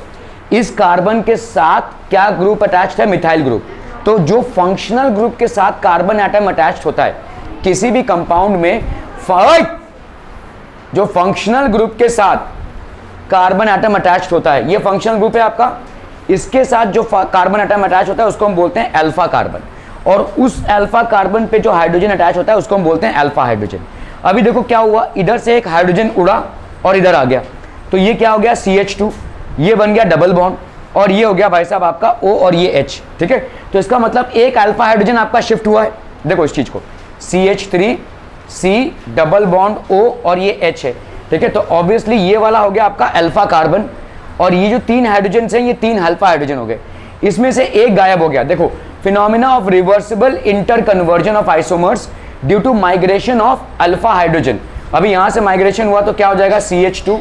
इस कार्बन के साथ क्या ग्रुप अटैच्ड है? Methyl group. तो जो फंक्शनल ग्रुप के साथ कार्बन एटम अटैच्ड होता है किसी भी कंपाउंड में, जो फंक्शनल ग्रुप के साथ कार्बन एटम अटैच्ड होता है, ये फंक्शनल ग्रुप है आपका, इसके साथ जो कार्बन एटम अटैच होता है उसको हम बोलते हैं अल्फा कार्बन, और उस अल्फा कार्बन पे जो हाइड्रोजन अटैच होता है उसको हम बोलते हैं अल्फा हाइड्रोजन। अभी देखो क्या हुआ, इधर से एक हाइड्रोजन उड़ा और इधर आ गया, तो ये क्या हो गया? CH2, ये बन गया डबल बॉन्ड और ये हो गया भाई साहब आपका O और ये H, ठीक है। तो इसका मतलब एक अल्फा हाइड्रोजन आपका शिफ्ट हुआ है। देखो इस चीज को, CH3C डबल बॉन्ड O और ये H है, ठीक है। तो ऑब्वियसली ये वाला हो गया आपका अल्फा कार्बन और ये जो 3 हाइड्रोजन हैं ये 3 अल्फा हाइड्रोजन हो गए, इसमें से एक गायब हो गया। देखो, phenomena of reversible interconversion of isomers due to migration of alpha hydrogen. अभी यहां से माइग्रेशन हुआ तो क्या हो जाएगा? CH2,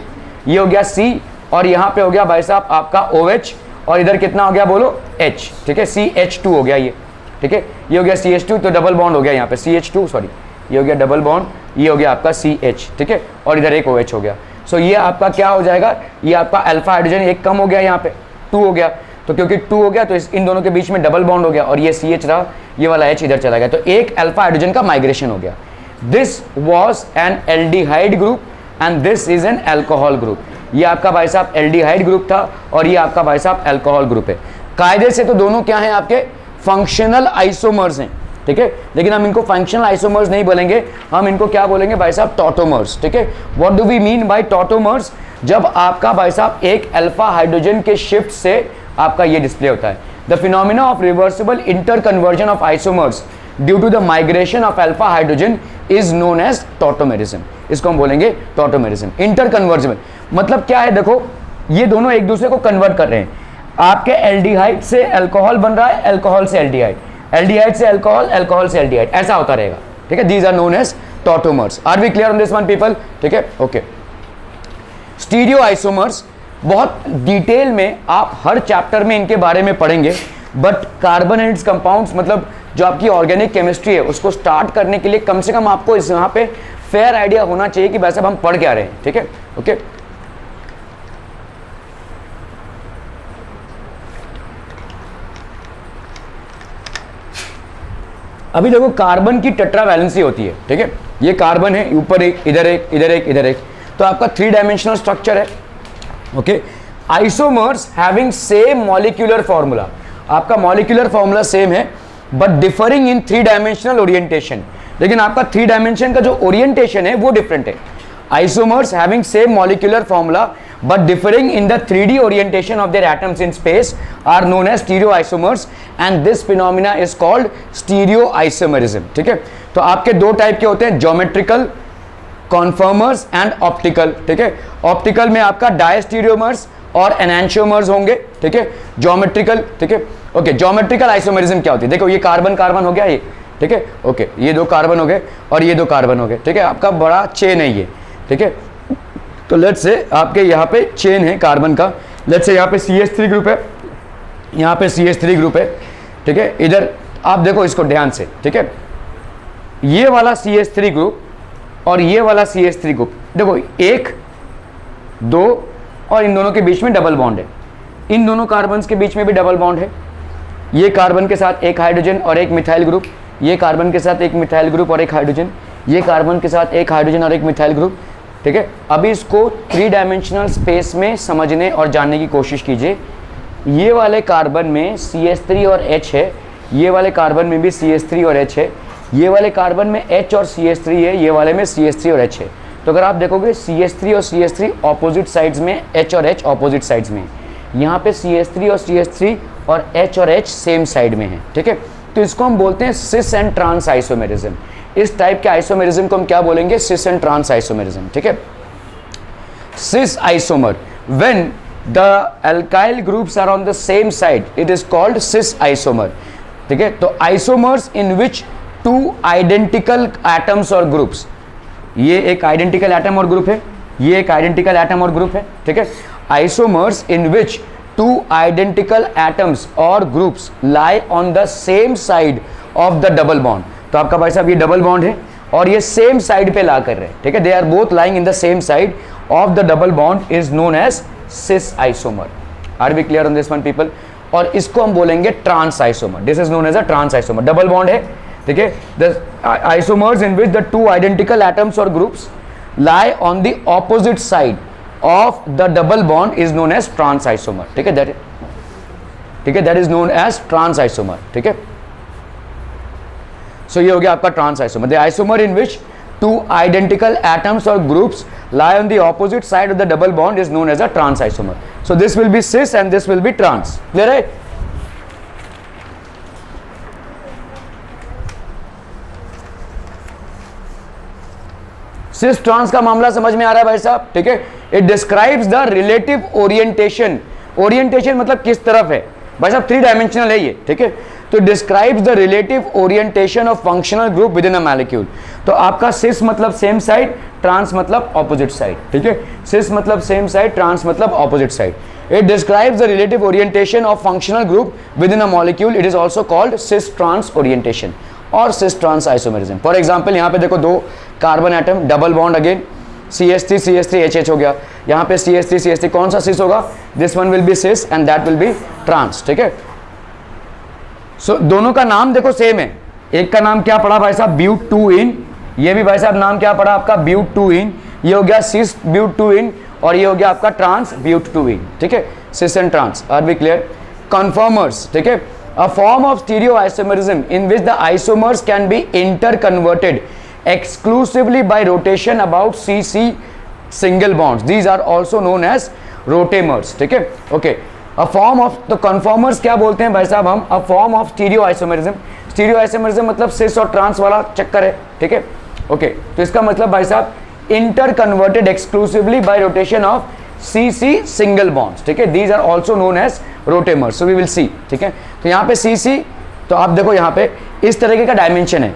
ये हो गया C और यहाँ पे हो गया भाई साहब आपका OH और इधर कितना हो गया? बोलो H, ठीक है, CH2 हो गया ये, ठीक है, ये हो गया CH2, तो डबल बॉन्ड हो गया यहाँ पे CH2, सॉरी ये हो गया डबल बॉन्ड, ये हो गया आपका CH, ठीक है, और इधर एक OH हो गया। सो ये आपका क्या हो जाएगा? ये आपका अल्फा हाइड्रोजन एक कम हो गया, यहाँ पे 2 हो गया, तो क्योंकि 2 हो गया तो इन दोनों के बीच में डबल बॉन्ड हो गया और ये CH रहा, ये वाला H इधर चला गया, तो एक अल्फा हाइड्रोजन का माइग्रेशन हो गया। This was an aldehyde group and this is an alcohol group. ये आपका भाई साहब एल्डिहाइड ग्रुप था और ये आपका भाई साहब अल्कोहल ग्रुप है। कायदे से तो दोनों क्या हैं? आपके फंक्शनल आइसोमर्स हैं, ठीक है, लेकिन हम इनको फंक्शनल आइसोमर्स नहीं बोलेंगे, हम इनको क्या बोलेंगे भाई साहब? टॉटोमर्स, ठीक है। What do we mean by tautomers? जब आपका भाई साहब एक अल्फा हाइड्रोजन के शिफ्ट से आपका ये डिस्प्ले होता है। The phenomena of reversible interconversion of isomers due to the migration of alpha hydrogen is known as tautomerism. इसको हम बोलेंगे टॉटोमेरिज्म। इंटर कन्वर्जन मतलब क्या है? देखो, ये दोनों एक दूसरे को कन्वर्ट कर रहे हैं। आपके एल्डिहाइड से अल्कोहल बन रहा है, अल्कोहल से एल्डिहाइड, एल्डिहाइड से अल्कोहल, अल्कोहल से एल्डिहाइड, ऐसा होता रहेगा, ठीक है। These are known as tautomers. Are we clear on this one people? ठीक है, ओके। स्टीरियो आइसोमर्स बहुत डिटेल में आप हर चैप्टर में इनके बारे में पढ़ेंगे, but carbon and its compounds मतलब जो आपकी ऑर्गेनिक केमिस्ट्री है उसको स्टार्ट करने के लिए कम से कम आपको इस यहाँ पे फेयर आइडिया होना चाहिए कि वैसे हम पढ़ क्या रहे हैं, ठीक है, ओके। अभी देखो कार्बन की टेट्रावैलेंसी होती है, ठीक है, ये कार्बन है, ऊपर एक, इधर एक, इधर एक, इधर एक, तो आपका 3 डायमेंशनल स्ट्रक्चर है, okay. Isomers having same molecular formula, आपका मॉलिक्यूलर फॉर्मूला सेम है but differing in 3 dimensional orientation, लेकिन आपका 3 डायमेंशन का जो ओरिएंटेशन है वो डिफरेंट है। Isomers having same molecular formula but differing in the 3D orientation of their atoms in space are known as stereoisomers and this phenomena is called stereoisomerism, ठीक है। तो आपके 2 टाइप के होते हैं, ज्योमेट्रिकल कॉन्फर्मर्स एंड ऑप्टिकल, ठीक है। ऑप्टिकल में आपका डायस्टीरियोमर्स और एनांशियोमर्स होंगे, ठीक है, ज्योमेट्रिकल, ठीक है, ओके। ज्योमेट्रिकल आइसोमेरिज्म क्या होती है, देखो ये कार्बन कार्बन हो गया ये, ठीक है, ओके, ये 2 कार्बन हो गए और ये 2 कार्बन हो गए, ठीक है, आपका बड़ा चेन है ये, ठीक है। तो लेट्स से आपके यहाँ पे चेन है कार्बन का, लेट्स से यहाँ पे CH3 ग्रुप है, यहाँ पे CH3 ग्रुप है, ठीक है। इधर आप देखो इसको ध्यान से, ठीक है, ये वाला CH3 ग्रुप और ये वाला CH3 ग्रुप, देखो 1 2 और इन दोनों के बीच में डबल बॉन्ड है, इन दोनों कार्बन्स के बीच में भी डबल बॉन्ड है, ये कार्बन के साथ एक हाइड्रोजन और एक मिथाइल ग्रुप, ये कार्बन के साथ एक मिथाइल ग्रुप और एक हाइड्रोजन, ये कार्बन के साथ एक हाइड्रोजन और एक मिथाइल ग्रुप, ठीक है। अभी इसको 3 डायमेंशनल स्पेस में समझने और जानने की कोशिश कीजिए। ये वाले कार्बन में CH3 और H है, ये वाले कार्बन में भी CH3 और H है, ये वाले कार्बन में H और CH3 है, ये वाले में CH3 और H है। तो अगर आप देखोगे CH3 और CH3 ऑपोजिट साइड्स में, H और H ऑपोजिट साइड्स में, यहाँ पे CH3 और CH3 और H और H सेम साइड में है, ठीक है। तो इसको हम बोलते हैं सिस एंड ट्रांस आइसोमेरिज्म। इस टाइप के आइसोमेरिज्म को हम क्या बोलेंगे, सिस एंड ट्रांस आइसोमेरिज्म, ठीक है। Cis isomer, when the alkyl groups are on the same side, it is called cis isomer, ठीक है। तो isomers in which 2 identical atoms और ग्रुप्स, ये एक आइडेंटिकल एटम और ग्रुप है, ये एक आइडेंटिकल एटम और ग्रुप है, ठीक है। Isomers in which 2 identical atoms और groups lie on the same side of the double bond. तो आपका भाई साहब ये डबल बॉन्ड है और ये सेम साइड पे ला कर रहे हैं, ठीक है, they are both lying in the same side of the double bond is known as cis isomer. Are we clear on this one people? और इसको हम बोलेंगे trans isomer, this is known as a trans isomer. Double bond है, ठीक है, the isomers in which the 2 identical atoms और groups lie on the opposite side of the double bond is known as trans isomer, ठीक है, that is known as trans isomer, ठीक है। So ये हो गया आपका trans isomer, the isomer in which 2 identical atoms or groups lie on the opposite side of the double bond is known as a trans isomer. So this will be cis and this will be trans, clear है? Cis trans का मामला समझ में आ रहा है भाई साहब, ठीक है। It describes the relative orientation, orientation मतलब किस तरफ है भाई साहब, 3 डायमेंशनल है ये, ठीक है। तो describes the relative orientation of functional group within a molecule. तो आपका सिस मतलब सेम साइड, ट्रांस मतलब ऑपोजिट साइड, ठीक है। सिस मतलब सेम साइड, ट्रांस मतलब opposite side. It describes the relative orientation of functional group within a molecule, it is also called cis trans orientation और cis trans isomerism. For example यहाँ पे देखो 2 carbon atom, double bond again, CH3 CH3 HH हो गया, यहाँ पे CH3 CH3, कौन सा सिस होगा, this one will be cis and that will be trans, ठीक है। सो दोनों का नाम देखो सेम है, एक का नाम क्या पड़ा भाई साहब, ब्यूटूइन, ये भी भाई साहब नाम क्या पड़ा आपका, ब्यूटूइन, ये हो गया सिस ब्यूटूइन और ये हो गया आपका ट्रांस ब्यूटूइन, ठीक है, cis and trans. Are we clear? Conformers, ठीक है, a form of stereoisomerism in which the isomers can be interconverted exclusively by rotation about CC single bonds, these are also known as rotamers, ठीक है, okay। a form of, तो conformers क्या बोलते हैं भाई साहब हम, a form of stereoisomerism, stereoisomerism मतलब cis और trans वाला चक्कर है, ठीक है, okay। तो इसका मतलब भाई साहब interconverted exclusively by rotation of CC single bonds, ठीक है, these are also known as rotamers, so we will see, ठीक है। तो यहाँ पे CC, तो आप देखो यहाँ पे इस तरीके का डायमेंशन है,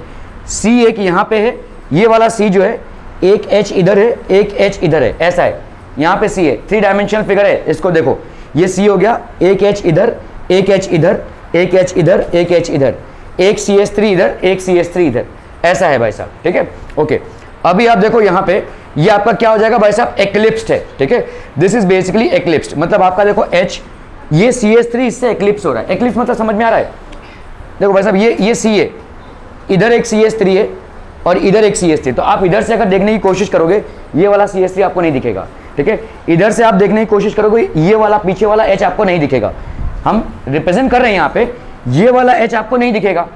C एक यहाँ पे है, ये वाला C जो है, एक H इधर है, एक H इधर है, ऐसा है, यहाँ पे C है, 3 डायमेंशनल फिगर है, इसको देखो, ये C हो गया, एक H इधर, एक H इधर, एक H इधर, एक H इधर, एक CH3 इधर, एक CH3 इधर, ऐसा है भाई साहब, ठीक है, ओके। अभी आप देखो यहाँ पे ये आपका क्या हो जाएगा भाई साहब, एक्लिप्स्ड है, ठीक है, दिस इज बेसिकली एक्लिप्स्ड, मतलब आपका देखो H, ये CH3 इससे एक्लिप्स हो रहा है, एक्लिप्स मतलब समझ में आ रहा है, देखो भाई साहब ये C है, इधर एक CH3 है और इधर एक CH3, तो आप इधर से अगर देखने की कोशिश करोगे ये वाला CH3 आपको नहीं दिखेगा, ठीक है, इधर से आप देखने की कोशिश करोगे ये वाला पीछे वाला H आपको नहीं दिखेगा, हम रिप्रेजेंट कर रहे हैं यहाँ पे, ये वाला H आपको नहीं दिखेगा,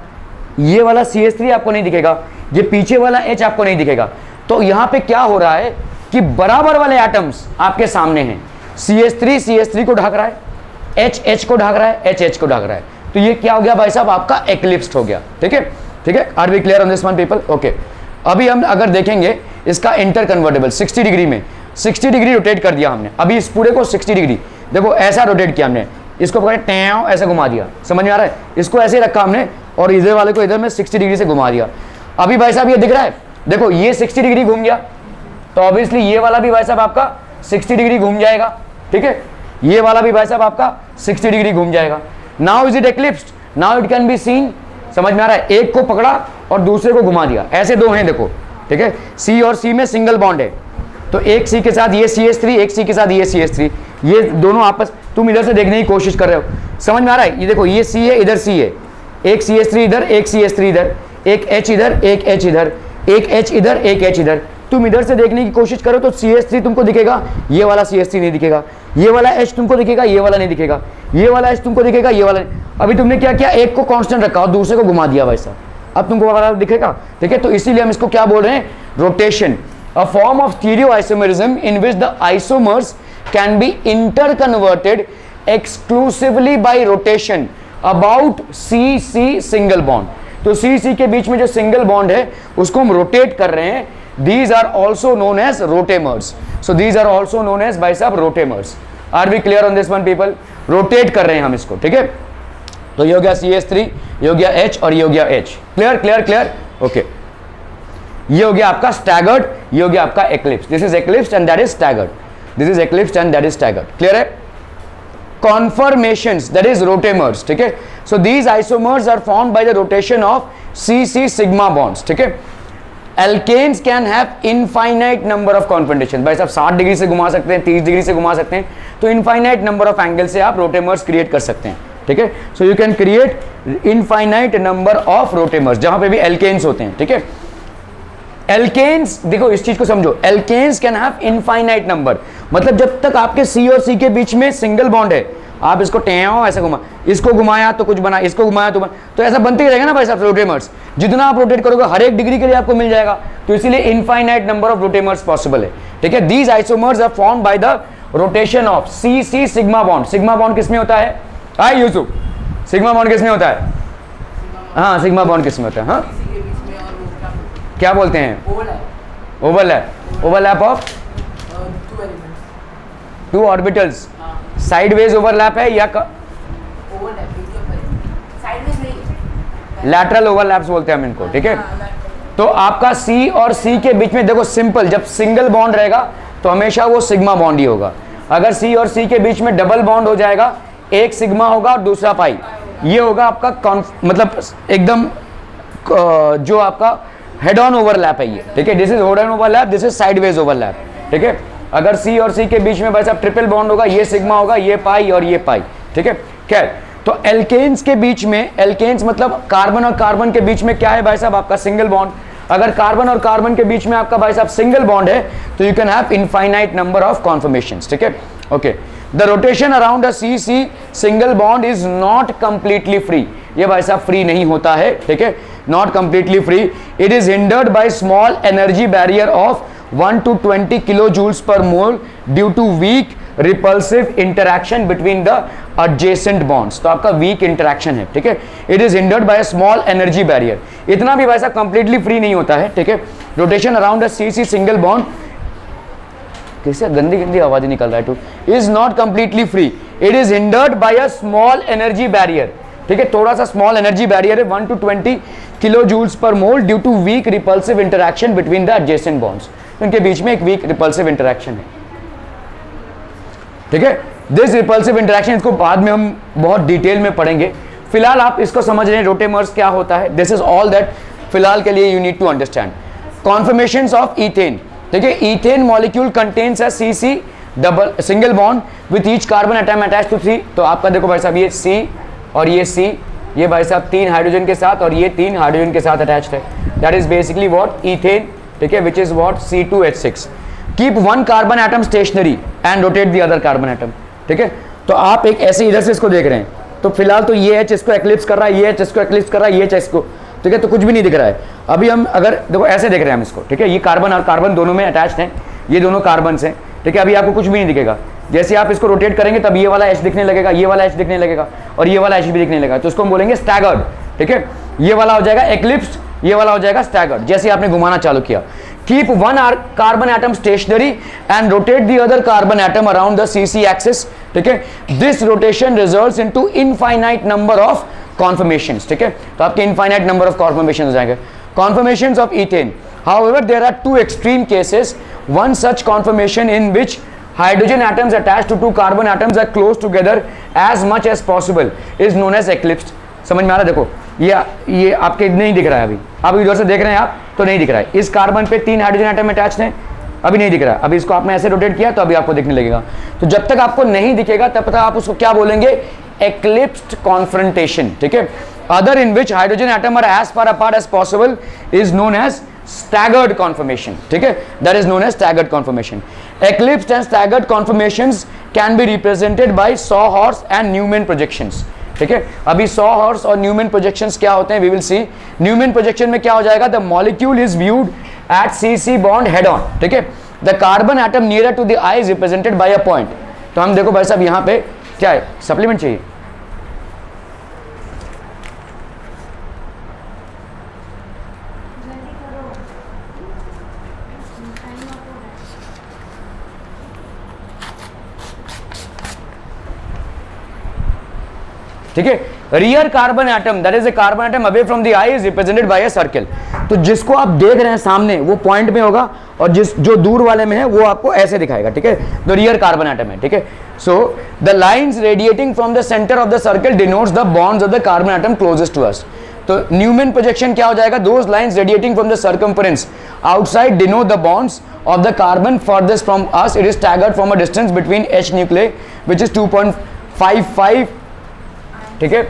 ये वाला CH3 आपको नहीं दिखेगा, ये पीछे वाला H आपको नहीं दिखेगा। तो यहाँ पे क्या हो रहा है कि बराबर वाले एटम्स आपके सामने हैं, CH3 को ढक रहा है, H को ढक रहा है, H को ढक रहा है, तो ये क्या हो गया भाई साहब, आपका एक्लिप्स्ड हो गया, ठीक है, ठीक है। Are we clear on this one people? Okay. अभी हम अगर देखेंगे इसका इंटर कन्वर्टेबल 60 डिग्री में, 60 डिग्री रोटेट कर दिया हमने, अभी इस पूरे को 60 डिग्री, देखो ऐसा रोटेट किया हमने, इसको पकड़े टैव ऐसे घुमा दिया, समझ में आ रहा है, इसको ऐसे रखा हमने और इधर वाले को इधर में 60 डिग्री से घुमा दिया। अभी भाई साहब ये दिख रहा है, देखो ये 60 डिग्री घूम गया, तो ऑब्वियसली ये वाला भी भाई साहब आपका 60 डिग्री घूम जाएगा, ठीक है, ये वाला भी भाई साहब आपका 60 डिग्री घूम जाएगा। Now is it eclipsed, now it can be seen, समझ में आ रहा है, एक को पकड़ा और दूसरे को घुमा दिया, ऐसे दो हैं देखो, ठीक है, सी और सी में सिंगल बॉन्ड है, तो एक सी के साथ ये CH3, एक सी के साथ ये CH3, ये दोनों आपस, तुम इधर से देखने की कोशिश कर रहे हो, समझ में आ रहा है, ये देखो ये सी है, इधर सी है, एक CH3 इधर, एक CH3 इधर, एक H इधर, एक H इधर, एक H इधर, एक H इधर, तुम इधर से देखने की कोशिश करो तो CH3 तुमको दिखेगा, ये वाला CH3 नहीं दिखेगा, ये वाला H तुमको दिखेगा, ये वाला नहीं दिखेगा, ये वाला H तुमको दिखेगा, ये वाला नहीं। अभी तुमने क्या किया, एक को कांस्टेंट रखा और दूसरे को घुमा दिया वैसा, अब तुमको वाला दिखेगा, ठीक है, तो इसीलिए हम इसको क्या बोल रहे हैं, rotation, a form of stereoisomerism in which the isomers can be interconverted exclusively by rotation about CC single bond. तो CC के बीच में जो सिंगल बॉन्ड है उसको हम रोटेट कर रहे हैं, these are also known as rotamers, so these are also known as भाई साहब rotamers। are we clear on this one people? Rotate कर रहे हैं हम इसको, ठीक है, तो ये हो गया CH3, ये हो गया H और ये हो गया H, clear clear clear, okay, ये हो गया आपका स्टैगर्ड, ये हो गया आपका eclipse, this is eclipse and that is staggered, this is eclipse and that is staggered, clear है। Conformations, that is rotamers, ठीक है, so these isomers are formed by the rotation of CC sigma bonds, ठीक है। Alkanes can have infinite number of confrontations, भाई साहब 60 degree से घुमा सकते हैं, 30 डिग्री से घुमा सकते हैं, तो infinite number of एंगल से आप rotamers क्रिएट कर सकते हैं, ठीक है, so you can create infinite number of rotamers जहां पे भी alkanes होते हैं, ठीक है। एल्केन्स, देखो इस चीज को समझो, alkenes can have infinite number, मतलब जब तक आपके सी और सी के बीच में सिंगल बॉन्ड है, आप इसको टेओ ऐसे घुमा, इसको घुमाया तो कुछ बना, इसको घुमाया तो ऐसा बनते ही रहेगा ना भाई साहब रोटेमर्स, जितना आप रोटेट करोगे हर एक डिग्री के लिए आपको मिल जाएगा, तो इसीलिए infinite number of rotamers possible है, ठीक है। These isomers are formed by the rotation of CC sigma bond. Sigma bond किसमें होता है, हाय यूसुफ, सिग्मा बॉन्ड किसमें होता है, हाँ सिग्मा बॉन्ड किसमें होता है, हाँ क्या बोलते हैं, overlap, overlap of two orbitals, sideways overlap है या लैटरल ओवरलैप्स बोलते हैं हम इनको, ठीक है। तो आपका C और C के बीच में देखो सिंपल, जब सिंगल बॉन्ड रहेगा तो हमेशा वो सिग्मा बॉन्ड ही होगा, अगर C और C के बीच में डबल बॉन्ड हो जाएगा, एक सिग्मा होगा और दूसरा पाई, ये होगा आपका मतलब एकदम जो आपका हेड ऑन ओवरलैप है ये, ठीक है, this is head on overlap, this is sideways overlap, ठीक है। अगर C और C के बीच में भाई साहब ट्रिपल बॉन्ड होगा, ये सिग्मा होगा, ये पाई और ये पाई, ठीक है। खैर, तो एल्केन्स के बीच में, एल्केन्स मतलब कार्बन और कार्बन के बीच में क्या है भाई साहब, आपका सिंगल बॉन्ड, अगर कार्बन और कार्बन के बीच में आपका भाई साहब सिंगल बॉन्ड है तो you can have infinite number of conformations, ठीक है, okay. The rotation around a CC single bond is not completely free, ये भाई साहब फ्री नहीं होता है, ठीक है, not completely free, it is hindered by small energy barrier of 1 to 20 kilojoules per mole due to weak repulsive interaction between the adjacent bonds। तो आपका weak interaction है, ठीक है, it is hindered by a small energy barrier, इतना भी वैसा completely free नहीं होता है, ठीक है। rotation around a CC single bond, कैसे गंदी गंदी आवाज निकल रहा है, too is not completely free, it is hindered by a small energy barrier, ठीक है, थोड़ा सा स्मॉल एनर्जी बैरियर है, 1 to 20 kilojoules per mole due to weak repulsive interaction between the adjacent bonds, उनके बीच में एक वीक रिपल्सिव इंटरेक्शन है, ठीक है। दिस रिपल्सिव इंटरेक्शन, इसको बाद में हम बहुत डिटेल में पढ़ेंगे, फिलहाल आप इसको समझ रहे हैं रोटेमर्स क्या होता है, दिस इज ऑल दैट फिलहाल के लिए you need to understand. Conformations of ethane, ठीक है, ethane molecule contains a CC double single bond with each carbon atom attach to 3, तो आपका देखो भाई साहब ये C और ये C, ये भाई साहब 3 हाइड्रोजन के साथ और ये 3 हाइड्रोजन के साथ अटैच्ड है, that is basically what ethane, ठीक है, which is what C2H6। Keep 1 carbon atom stationary and rotate the other carbon atom, ठीक है। तो आप एक ऐसे इधर से इसको देख रहे हैं, तो फिलहाल तो ये H इसको एक्लिप्स कर रहा है, ये H इसको एक्लिप्स कर रहा है, ये H इसको, ठीक है, तो कुछ भी नहीं दिख रहा है। अभी हम अगर देखो ऐसे देख रहे हैं हम इसको, ठीक है, ये कार्बन और कार्बन दोनों में अटैच्ड हैं, ये दोनों कार्बन हैं, ठीक है, अभी आपको कुछ भी नहीं दिखेगा, जैसे आप इसको रोटेट करेंगे तब ये वाला H दिखने लगेगा, ये वाला H दिखने लगेगा और ये वाला H भी दिखने लगेगा, तो उसको हम बोलेंगे स्टैगर्ड, ठीक है। ये वाला हो जाएगा एक्लिप्स्ड, ये वाला हो जाएगा स्टैगर्ड, जैसे आपने घुमाना चालू किया। keep one carbon atom stationary and rotate the other carbon atom around the CC axis, ठीक है. This rotation results into infinite number of conformations, ठीक है. तो आपके infinite number of conformations हो जाएंगे. Conformations of ethane. However, there are two extreme cases. One such conformation in which hydrogen atoms attached to two carbon atoms are close together as much as possible is known as eclipsed. समझ में आ रहा है? देखो ये आपके नहीं दिख रहा है, अभी इधर से देख रहे हैं आप तो नहीं दिख रहा है. इस कार्बन पे 3 हाइड्रोजन एटम अटैच हैं, अभी नहीं दिख रहा. अभी इसको आपने ऐसे रोटेट किया तो अभी आपको दिखने लगेगा. तो जब तक आपको नहीं दिखेगा तब तक आप उसको क्या बोलेंगे? एक्लिप्स्ड कॉन्फ्रंटेशन, ठीक है. Other in which hydrogen atom are as far apart as possible is known as staggered conformation, ठीक है. that is known as staggered conformation. Eclipsed and staggered conformations can be represented by Sawhorse and Newman projections, ठीक है. अभी Sawhorse और Newman projections क्या होते हैं we will see. Newman projection में क्या हो जाएगा? the molecule is viewed at CC bond head on, ठीक है. the carbon atom nearer to the eye is represented by a point. तो हम देखो भाई साहब यहाँ पे क्या है, सप्लीमेंट चाहिए. ठीक है. Rear carbon atom that is a carbon atom away from the I is represented by a circle. तो जिसको आप देख रहे हैं सामने वो पॉइंट में होगा और जो दूर वाले में है वो आपको ऐसे दिखाएगा, ठीक है. तो रियर कार्बन एटम है, ठीक है. So the lines radiating from the centre of the circle denotes the bonds of the carbon atom closest to us. तो न्यूमैन प्रोजेक्शन क्या हो जाएगा? Those lines radiating from the circumference outside denote the bonds of the carbon furthest from us. It is staggered from a distance between H nucleus which is 2.55, ठीक है,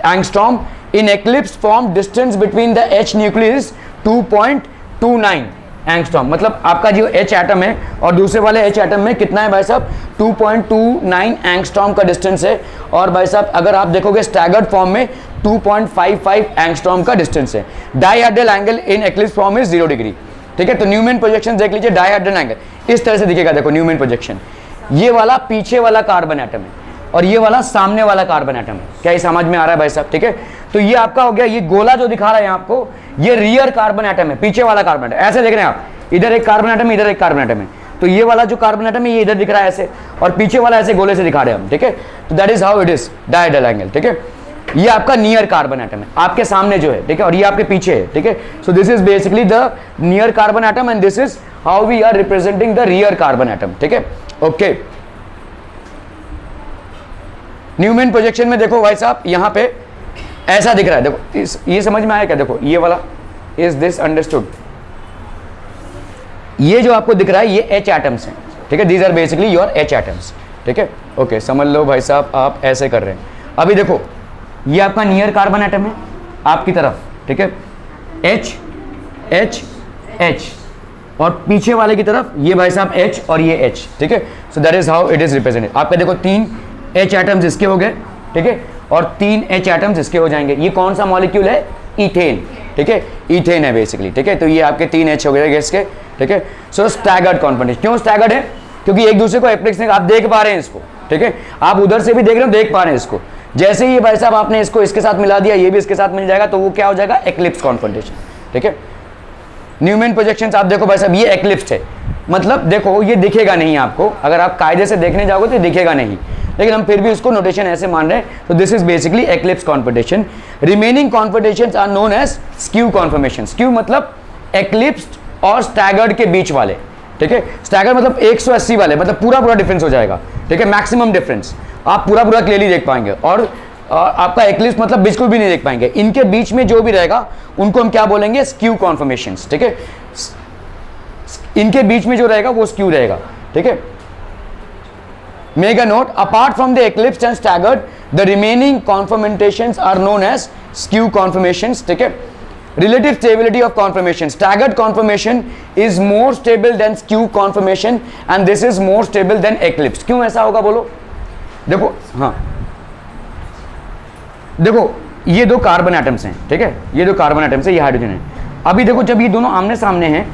angstrom. In eclipse form distance between the H nucleus 2.29 angstrom. मतलब आपका जो H atom है और दूसरे वाले H atom में कितना है भाई साहब? 2.29 एंगस्ट्रॉम का डिस्टेंस है. और भाई साहब अगर आप देखोगे स्टैगर्ड फॉर्म में 2.55 एंगस्ट्रॉम का डिस्टेंस है. Dihedral angle in eclipse form is 0 degree, ठीक है. तो न्यूमैन प्रोजेक्शन देख लीजिए. डाइहेड्रल एंगल इस तरह से दिखेगा. देखो न्यूमैन प्रोजेक्शन, ये वाला पीछे वाला कार्बन एटम है और ये वाला सामने वाला कार्बन एटम है. क्या ये समझ में आ रहा है भाई साहब? ठीक है. तो ये आपका हो गया, ये गोला जो दिखा रहा है आपको, ये रियर कार्बन एटम है, पीछे वाला कार्बन एटम. ऐसे देख रहे हैं आप, इधर एक कार्बन एटम, इधर एक कार्बन एटम है. तो ये वाला जो कार्बन एटम है ये इधर दिख रहा है ऐसे, और पीछे वाला ऐसे गोले से दिखा रहे हैं हम, ठीक है. तो that is how it is dihedral angle, ठीक है. ये आपका नियर कार्बन एटम है, आपके सामने जो है, ठीक है, और ये आपके पीछे है, ठीक है. So this is basically the near carbon atom and this is how we are representing the rear carbon atom, ठीक है. ओके. न्यूमैन प्रोजेक्शन में देखो भाई साहब यहाँ पे ऐसा दिख रहा है. देखो ये समझ में आया क्या? देखो ये वाला, इज दिस अंडरस्टूड? ये जो आपको दिख रहा है ये एच एटम्स हैं, ठीक है. These are basically your H atoms, ठीक है. ओके, समझ लो भाई साहब आप ऐसे कर रहे हैं. अभी देखो ये आपका नियर कार्बन एटम है आपकी तरफ, ठीक है. एच एच एच, और पीछे वाले की तरफ ये भाई साहब एच और ये एच, ठीक है. So that is how it is represented. आपके देखो 3 एच एटम्स इसके हो गए, ठीक है, और 3 एच एटम्स इसके हो जाएंगे. ये कौन सा मॉलिक्यूल है? इथेन, ठीक है. इथेन है बेसिकली, ठीक है. तो ये आपके 3 एच हो गए गैस के, ठीक है. सो स्टैगर्ड कॉन्फिडेंस. क्यों स्टैगर्ड है? क्योंकि एक दूसरे को एप्लिक्स आप देख पा रहे हैं इसको, ठीक है. आप उधर से भी देख रहे हो, देख पा रहे हैं इसको. जैसे ही भाई साहब आपने इसको इसके साथ मिला दिया, ये भी इसके साथ मिल जाएगा, तो वो क्या हो जाएगा? एक्लिप्स कॉन्फ्रंटेशन, ठीक है. न्यूमैन प्रोजेक्शंस आप देखो भाई साहब ये एक्लिप्स है, मतलब देखो ये दिखेगा नहीं आपको, अगर आप कायदे से देखने जाओगे तो दिखेगा नहीं, लेकिन हम फिर भी उसको नोटेशन ऐसे मान रहे हैं. तो this is basically eclipse configuration. Remaining configurations are known as skew conformation. Skew मतलब एक्लिप्स्ड और स्टैगर्ड के बीच वाले, ठीक है. स्टैगर्ड मतलब 180 वाले, मतलब पूरा डिफरेंस हो जाएगा, ठीक है, मैक्सिमम डिफरेंस. आप पूरा क्लियरली देख पाएंगे. और आपका एक्लिप्स मतलब बिल्कुल भी नहीं देख पाएंगे. इनके बीच में जो भी रहेगा उनको हम क्या बोलेंगे? स्क्यू कॉन्फॉर्मेशंस, ठीक है. इनके बीच में जो रहेगा वो स्क्यू रहेगा, ठीक है. Make a note, apart from the eclipsed and staggered, the remaining conformations are known as skew conformations, ठीक है. Relative stability of conformation. Staggered conformation is more stable than skew conformation and this is more stable than eclipsed. क्यों ऐसा होगा बोलो? देखो, हाँ देखो ये 2 कार्बन एटम्स हैं, ठीक है. ये 2 कार्बन एटम्स है, ये हाइड्रोजन है. अभी देखो जब ये दोनों आमने सामने हैं,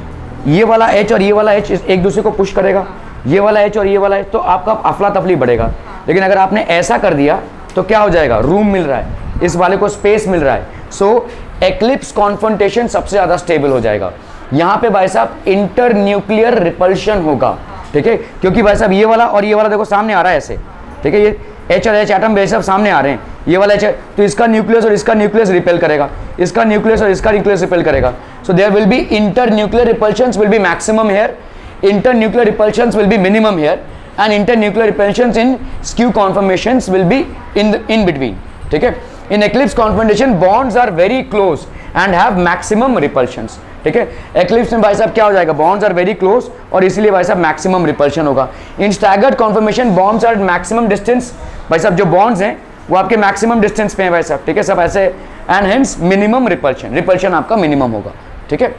ये वाला H और ये वाला H एक दूसरे को पुश करेगा, ये वाला H और ये वाला H, तो आपका अफला तफली बढ़ेगा. लेकिन अगर आपने ऐसा कर दिया तो क्या हो जाएगा? रूम मिल रहा है, इस वाले को स्पेस मिल रहा है. सो एक्लिप्स कॉन्फ्रंटेशन सबसे ज़्यादा स्टेबल हो जाएगा. यहाँ पे भाई साहब इंटर न्यूक्लियर रिपल्शन होगा, ठीक है, क्योंकि भाई साहब ये वाला और ये वाला देखो सामने आ रहा है ऐसे, ठीक है, ये H और H एटम भाई साहब सामने आ रहे हैं, ये वाला H है, तो इसका न्यूक्लियस और इसका न्यूक्लियस रिपेल करेगा, इसका न्यूक्लियस और इसका न्यूक्लियस रिपेल करेगा, so there will be internuclear repulsions will be maximum here, internuclear repulsions will be minimum here, and internuclear repulsions in skew conformations will be in between, ठीक है। in eclipse confrontation bonds are very close and have maximum repulsions, ठीक है। eclipse में भाई साहब क्या हो जाएगा, bonds are very close और इसीलिए भाई साहब maximum repulsion होगा। in staggered conformation bonds are at maximum distance, भाई साहब जो bonds हैं वो आपके maximum distance पे हैं भाई साहब, ठीक है, सब ऐसे, and hence minimum repulsion आपका minimum होगा, ठीक है।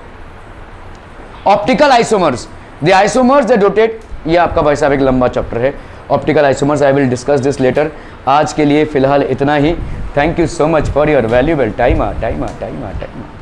optical isomers, the isomers they rotate, ये आपका भाई साहब एक लंबा चैप्टर है optical isomers, I will discuss this later. आज के लिए फिलहाल इतना ही। Thank you so much for your valuable time.